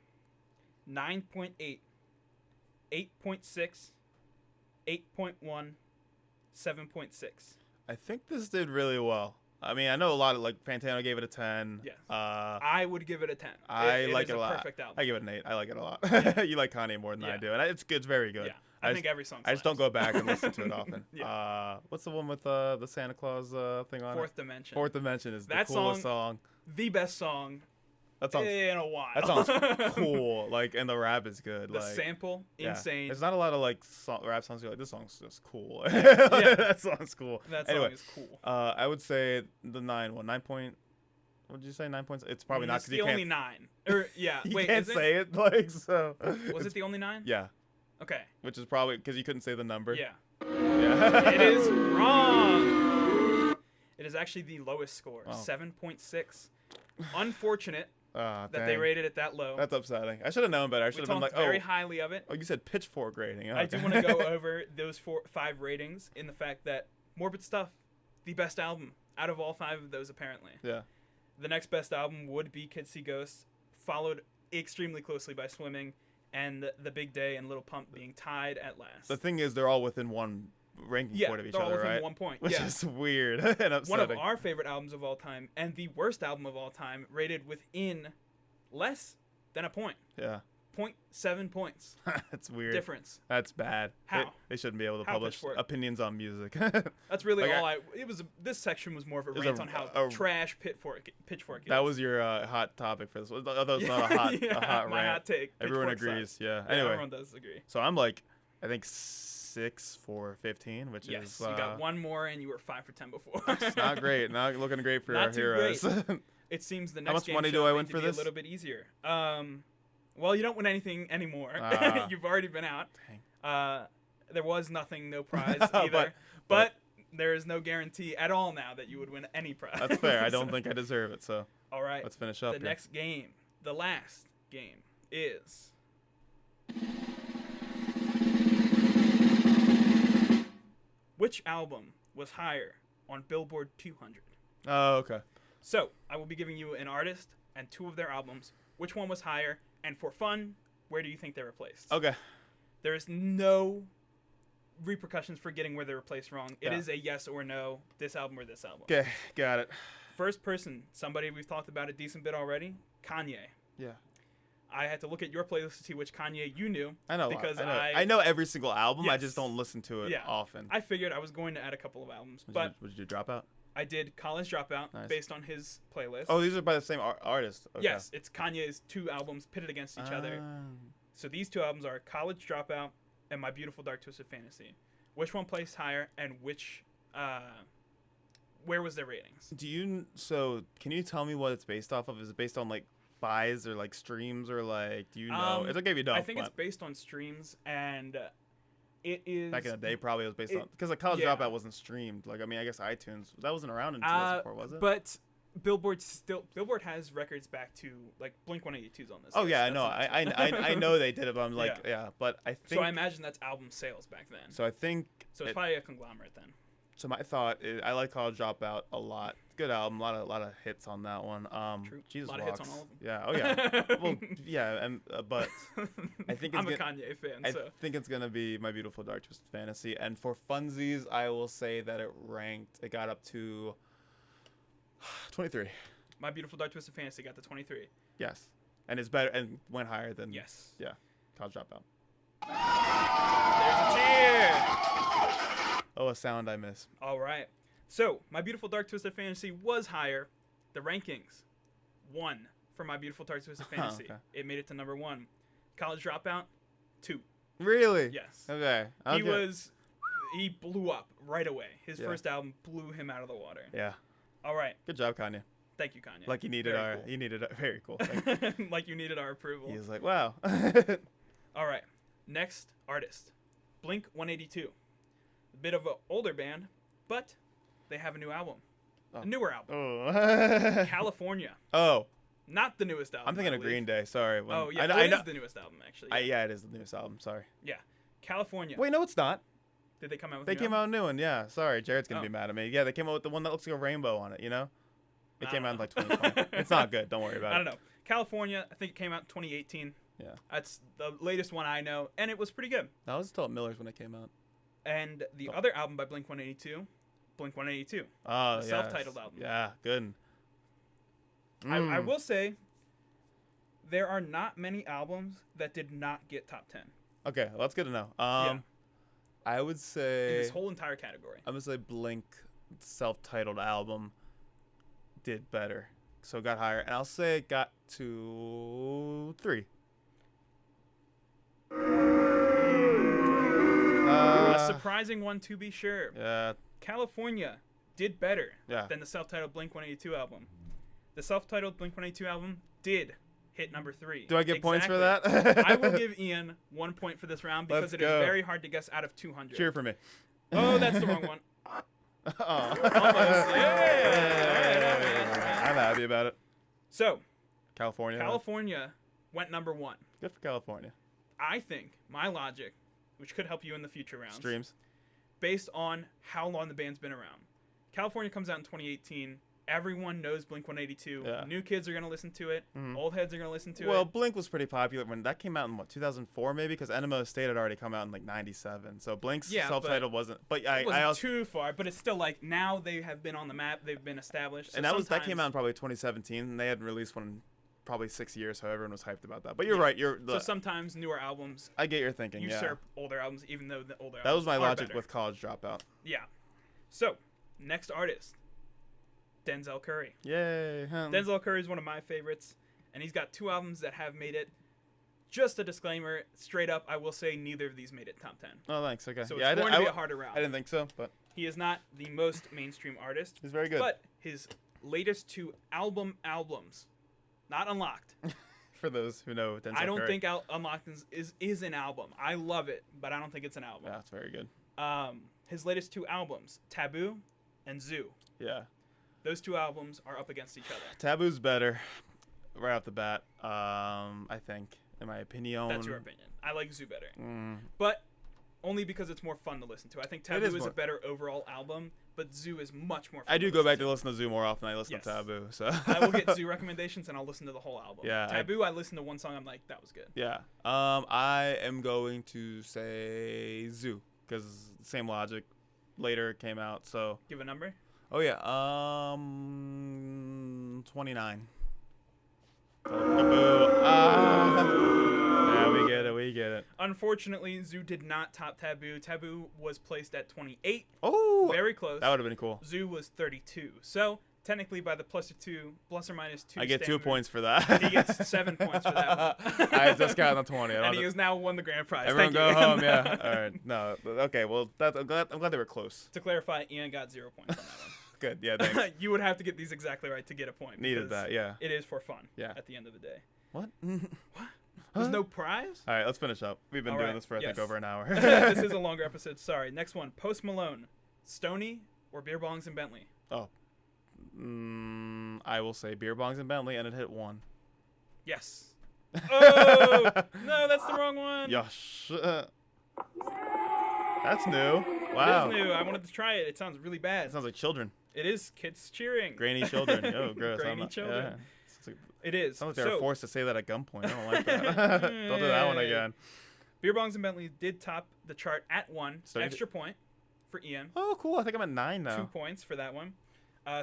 9.8, 8.6, 8.1, 7.6. I think this did really well. I mean, I know a lot of, like, Fantano gave it a 10. Yes. I would give it a 10. like it a lot. Perfect album. I give it an 8. I like it a lot. Yeah. You like Kanye more than I do. And it's good. It's very good. Yeah. I think every song. I just don't go back and listen to it often. Yeah. What's the one with the Santa Claus thing on Fourth it? Dimension. Fourth Dimension is that the coolest song. The best song That song's, in a while. that song's cool. Like, and the rap is good. The like, sample, insane. There's not a lot of like rap songs. You're like, this song's just cool. Yeah. That song's cool. That anyway, song is cool. I would say the 9 one. 9 point. What did you say? 9 points. It's probably not It's because the you only can't. 9. Or yeah, You wait, can't say it like so. Was it the only 9? Yeah. Okay. Which is probably because you couldn't say the number. Yeah. Yeah. It is wrong. It is actually the lowest score, Oh. 7.6. Unfortunate that they dang. rated it that low. That's upsetting. I should have known better. I We should have been talked like, very highly of it. oh, you said Pitchfork rating. I do want to go over those 5 ratings in the fact that Morbid Stuff, the best album out of all 5 of those apparently. Yeah. The next best album would be Kids See Ghosts, followed extremely closely by Swimming, and The Big Day and Little Pump being tied at last. The thing is, they're all within one ranking point of each they're all other, within right? 1 point. Which is weird and upsetting. One of our favorite albums of all time and the worst album of all time, rated within less than a point. Yeah. 0.7 points. That's weird. Difference. That's bad. How? They shouldn't be able to How publish Pitchfork? opinions on music. That's really Like all this section was more of a was rant a- on how a- trash Pitchfork is. That was your hot topic for this. Although it's not a hot my rant. hot take. Everyone Pitchfork agrees. sucks. Yeah. Yeah, Anyway, everyone does agree. so I'm like, I think 6 for 15, which Yes, is you got one more and you were 5 for 10 before. it's not great. Not looking great for Not our too heroes. It seems the How next much game money show do I may win to for be this? a little bit easier. Well, you don't win anything anymore. You've already been out. Dang. There was nothing, no prize either. But there is no guarantee at all now that you would win any prize. That's fair. I don't think I deserve it. So All right. let's finish up The here. next game, the last game, is which album was higher on Billboard 200? Oh, okay. So I will be giving you an artist and 2 of their albums. Which one was higher? And for fun, where do you think they were placed? Okay. There is no, repercussions for getting where they were placed wrong. It is a yes or no, this album or this album. Okay, got it. First person, somebody we've talked about a decent bit already, Kanye. Yeah. I had to look at your playlist to see which Kanye you knew. I know. Because I know every single album. Yes. I just don't listen to it often. I figured I was going to add a couple of albums. Would you do Dropout? I did College Dropout Nice. based on his playlist. Oh, these are by the same artist. Okay. Yes, it's Kanye's 2 albums pitted against each other. So these 2 albums are College Dropout and My Beautiful Dark Twisted Fantasy. Which one placed higher and which where was their ratings? Can you tell me what it's based off of? Is it based on like buys or like streams or like do you know? It's okay if you don't. I think it's based on streams and it is back in the day probably it was based on because like College Dropout wasn't streamed. Like I mean I guess iTunes that wasn't around in 2004 was it? But Billboard has records back to like Blink-182's on this. Oh yeah, I know. I know they did it, but I'm like but I think so. I imagine that's album sales back then. So I think it's probably a conglomerate then. So my thought is I like College Dropout a lot. Good album, a lot of hits on that one. True. Jesus a lot Walks. of hits on all of them. Yeah. Oh yeah. Well, yeah, and but I think I'm a Kanye fan. I think it's gonna be My Beautiful Dark Twisted Fantasy, and for funsies, I will say that it ranked. It got up to 23. My Beautiful Dark Twisted Fantasy got to 23. Yes, and it's better and went higher than Yeah, College Dropout. There's a cheer. Oh, a sound I miss. All right. So, My Beautiful Dark Twisted Fantasy was higher. The rankings. 1 for My Beautiful Dark Twisted Fantasy. Okay. It made it to number 1. College Dropout, 2. Really? Yes. Okay. He blew up right away. His first album blew him out of the water. Yeah. All right. Good job, Kanye. Thank you, Kanye. Like you needed very cool. Like you needed our approval. He was like, wow. All right. Next artist. Blink-182. A bit of an older band, but they have a new album. A newer album. Oh. California. Oh. Not the newest album. I'm thinking of Green Day. Sorry. It is the newest album, actually. Yeah, it is the newest album. Sorry. Yeah. California. Wait, no, it's not. Did they come out with They came out new one, yeah. Sorry, Jared's going to be mad at me. Yeah, they came out with the one that looks like a rainbow on it, you know? It came out in like 2020. It's not good. Don't worry about it. I don't know. California, I think it came out in 2018. Yeah. That's the latest one I know, and it was pretty good. That was still at Miller's when it came out. And the other album by Blink-182, Blink-182. Oh, the self-titled album. Yeah, good. I will say, there are not many albums that did not get top 10. Okay, well, that's good to know. I would say... in this whole entire category. I'm going to say Blink self-titled album did better. So it got higher. And I'll say it got to 3. A surprising one to be sure. Yeah. California did better Yeah. than the self-titled Blink-182 album. The self-titled Blink-182 album did hit number 3. Do I get points for that? I will give Ian 1 point for this round because it is very hard to guess out of 200. Cheer for me. Oh, that's the wrong one. Oh. Almost. Yeah. I'm happy about it. So, California went number 1. Good for California. I think my logic, which could help you in the future rounds, Streams. based on how long the band's been around. California comes out in 2018. Everyone knows Blink-182. Yeah. New kids are going to listen to it. Mhm. Old heads are going to listen to it. Well, Blink was pretty popular when that came out in 2004 maybe, because Enema of State had already come out in like 97. So Blink's self-titled wasn't. But it wasn't I also too far. But it's still like now they have been on the map. They've been established. So and that came out in probably 2017. And they hadn't released one in probably 6 years. So everyone was hyped about that. But you're right. So sometimes newer albums I get your thinking. usurp older albums, even though the older albums that was my are logic better. with College Dropout. Yeah. So next artist, Denzel Curry. Yay. Denzel Curry is one of my favorites, and he's got 2 albums that have made it. Just a disclaimer, straight up, I will say neither of these made it top 10. Oh, thanks. Okay. So it's going to be a harder round. I didn't think so, but He is not the most mainstream artist. he's very good. But his latest 2 albums, not Unlocked. For those who know Denzel I don't Curry. think Unlocked is an album. I love it, but I don't think it's an album. Yeah, it's very good. His latest 2 albums, Taboo and Zoo. Yeah. Those 2 albums are up against each other. Taboo's better right off the bat, I think, in my opinion. That's your opinion. I like Zoo better. Mm. But only because it's more fun to listen to. I think Taboo is is more- a better overall album, but Zoo is much more fun I do to go back listen to listen to Zoo more often than I listen Yes. to Taboo. So I will get Zoo recommendations and I'll listen to the whole album. Yeah, Taboo, I listened to one song, I'm like, that was good. Yeah. I am going to say Zoo. because same logic. Later it came out, so. Give a number. Oh yeah, 29. Yeah, we get it. Unfortunately, Zoo did not top Taboo. Taboo was placed at 28. Oh, very close. That would have been cool. Zoo was 32. So technically, by the plus or minus 2, I get 2 points for that. He gets 7 points for that one. I just got on the 20. And he has now won the grand prize. Everyone Thank go you. home. Yeah. All right. No. Okay. Well, I'm glad they were close. To clarify, Ian got 0 points on that one. Good. Yeah. Thanks. You would have to get these exactly right to get a point. Needed that. Yeah. It is for fun. Yeah. At the end of the day. What? What? There's no prize? All right. Let's finish up. We've been doing this for I think over an hour. This is a longer episode. Sorry. Next one. Post Malone, Stoney, or Beer Bongs and Bentley? Oh. I will say Beer Bongs and Bentley, and it hit 1. Yes. Oh no, that's the wrong one. Yosh. That's new. Wow. It is new. I wanted to try it. It sounds really bad. It sounds like children. It is kids cheering. Grainy children. Oh, gross. Grainy children. Yeah. It is. Sounds like they were forced to say that at gunpoint. I don't like that. Don't do that one again. Beer Bongs and Bentley did top the chart at 1. Stoney Extra point for Ian. Oh, cool. I think I'm at 9 now. 2 points for that one.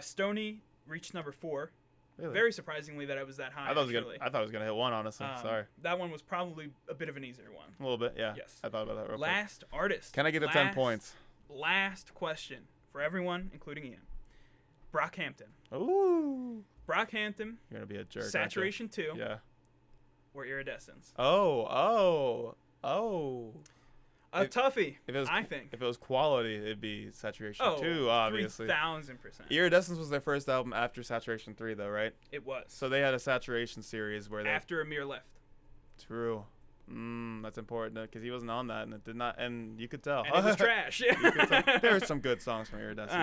Stoney reached number 4. Really? Very surprisingly that it was that high. I thought it was gonna hit 1, honestly. Sorry. That one was probably a bit of an easier one. A little bit, yeah. Yes. I thought about that real Last artist. Can I get the 10 points? Last question for everyone, including Ian. Brockhampton. Ooh. Brockhampton. You're gonna be a jerk. Saturation 2. Yeah. Or Iridescence. Oh. A toughie, I think. If it was quality, it'd be Saturation 2, obviously. 3,000%. Iridescence was their first album after Saturation 3, though, right? It was. So they had a Saturation series where they... After Amir left. True. That's important, because he wasn't on that, and it did not... And you could tell. And it was trash. You could tell. There are some good songs from Iridescence.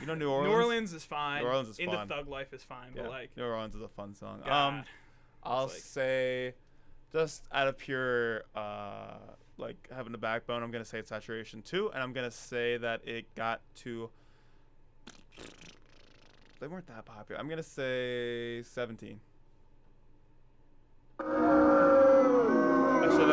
You know New Orleans? New Orleans is fine. New Orleans is fun. Into Thug Life is fine, yeah. But like... New Orleans is a fun song. God, I'll say, just out of pure... like having a backbone, I'm gonna say it's Saturation 2, and I'm gonna say that it got to. They weren't that popular. I'm gonna say 17. I should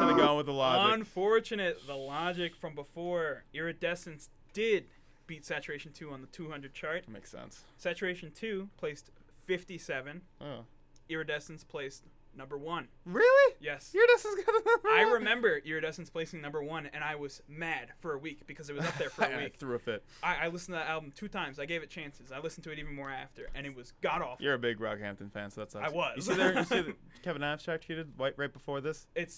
have gone with the logic. Unfortunate. The logic from before. Iridescence did beat Saturation 2 on the 200 chart. That makes sense. Saturation 2 placed 57. Oh. Iridescence placed number 1. Really? Yes. Iridescence got number 1. I remember Iridescence placing number 1, and I was mad for a week because it was up there for a week. I threw a fit. I listened to that album 2 times. I gave it chances. I listened to it even more after, and it was god awful. You're a big Brockhampton fan, so that sucks. I was. You see the Kevin Abstract he did right before this? It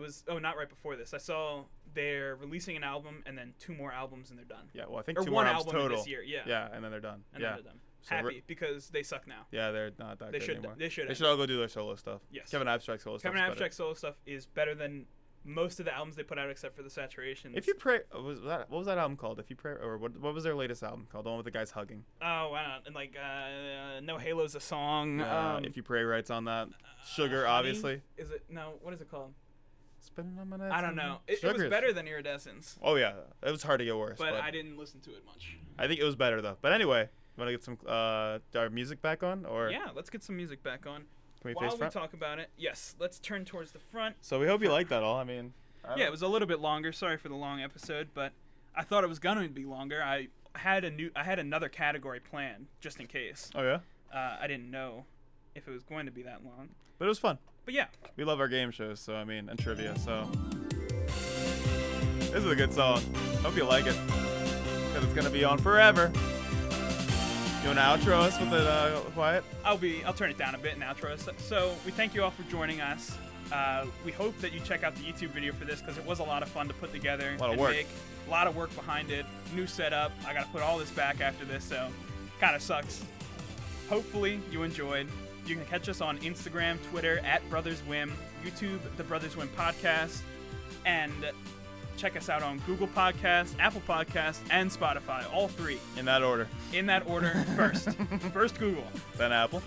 was. Oh, not right before this. I saw they're releasing an album and then 2 more albums and they're done. Yeah, well I think or 2 one more albums album total. this year. Yeah. Yeah, and then they're done. And yeah. then they're done. So Happy because they suck now. Yeah, they're not that good anymore. They should all go do their solo stuff. Yes. Kevin Abstract solo stuff. Kevin Abstract solo stuff is better than most of the albums they put out except for the Saturations. If You Pray, what was that album called? If You Pray, or what was their latest album called? The one with the guys hugging. Oh, wow. And like No Halo's a song. If You Pray writes on that. Sugar, Honey? Obviously. Is it? No. What is it called? Spinning on my nuts. I don't know. It was better than Iridescence. Oh yeah, it was hard to get worse. But I didn't listen to it much. I think it was better though. But anyway, want to get some our music back on, or yeah, let's get some music back on. Can we While face front? we talk about it, yes, let's turn towards the front. So we hope you like that all. I mean, yeah, it was a little bit longer. Sorry for the long episode, but I thought it was gonna be longer. I had another category planned just in case. Oh yeah. I didn't know if it was going to be that long. But it was fun. But yeah, we love our game shows, so I mean, and trivia. So this is a good song. Hope you like it, because it's gonna be on forever. You want to outro us with it quiet? I'll turn it down a bit and outro us. So we thank you all for joining us. We hope that you check out the YouTube video for this because it was a lot of fun to put together. A lot of work. Make. A lot of work behind it. New setup. I gotta put all this back after this, so kind of sucks. Hopefully you enjoyed. You can catch us on Instagram, Twitter @BrothersWhim, YouTube, The Brothers Whim Podcast, and check us out on Google Podcasts, Apple Podcasts, and Spotify. All 3. In that order. In that order first. First Google. Then Apple.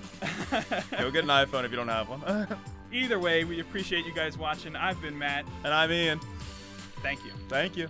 Go get an iPhone if you don't have one. Either way, we appreciate you guys watching. I've been Matt. And I'm Ian. Thank you. Thank you.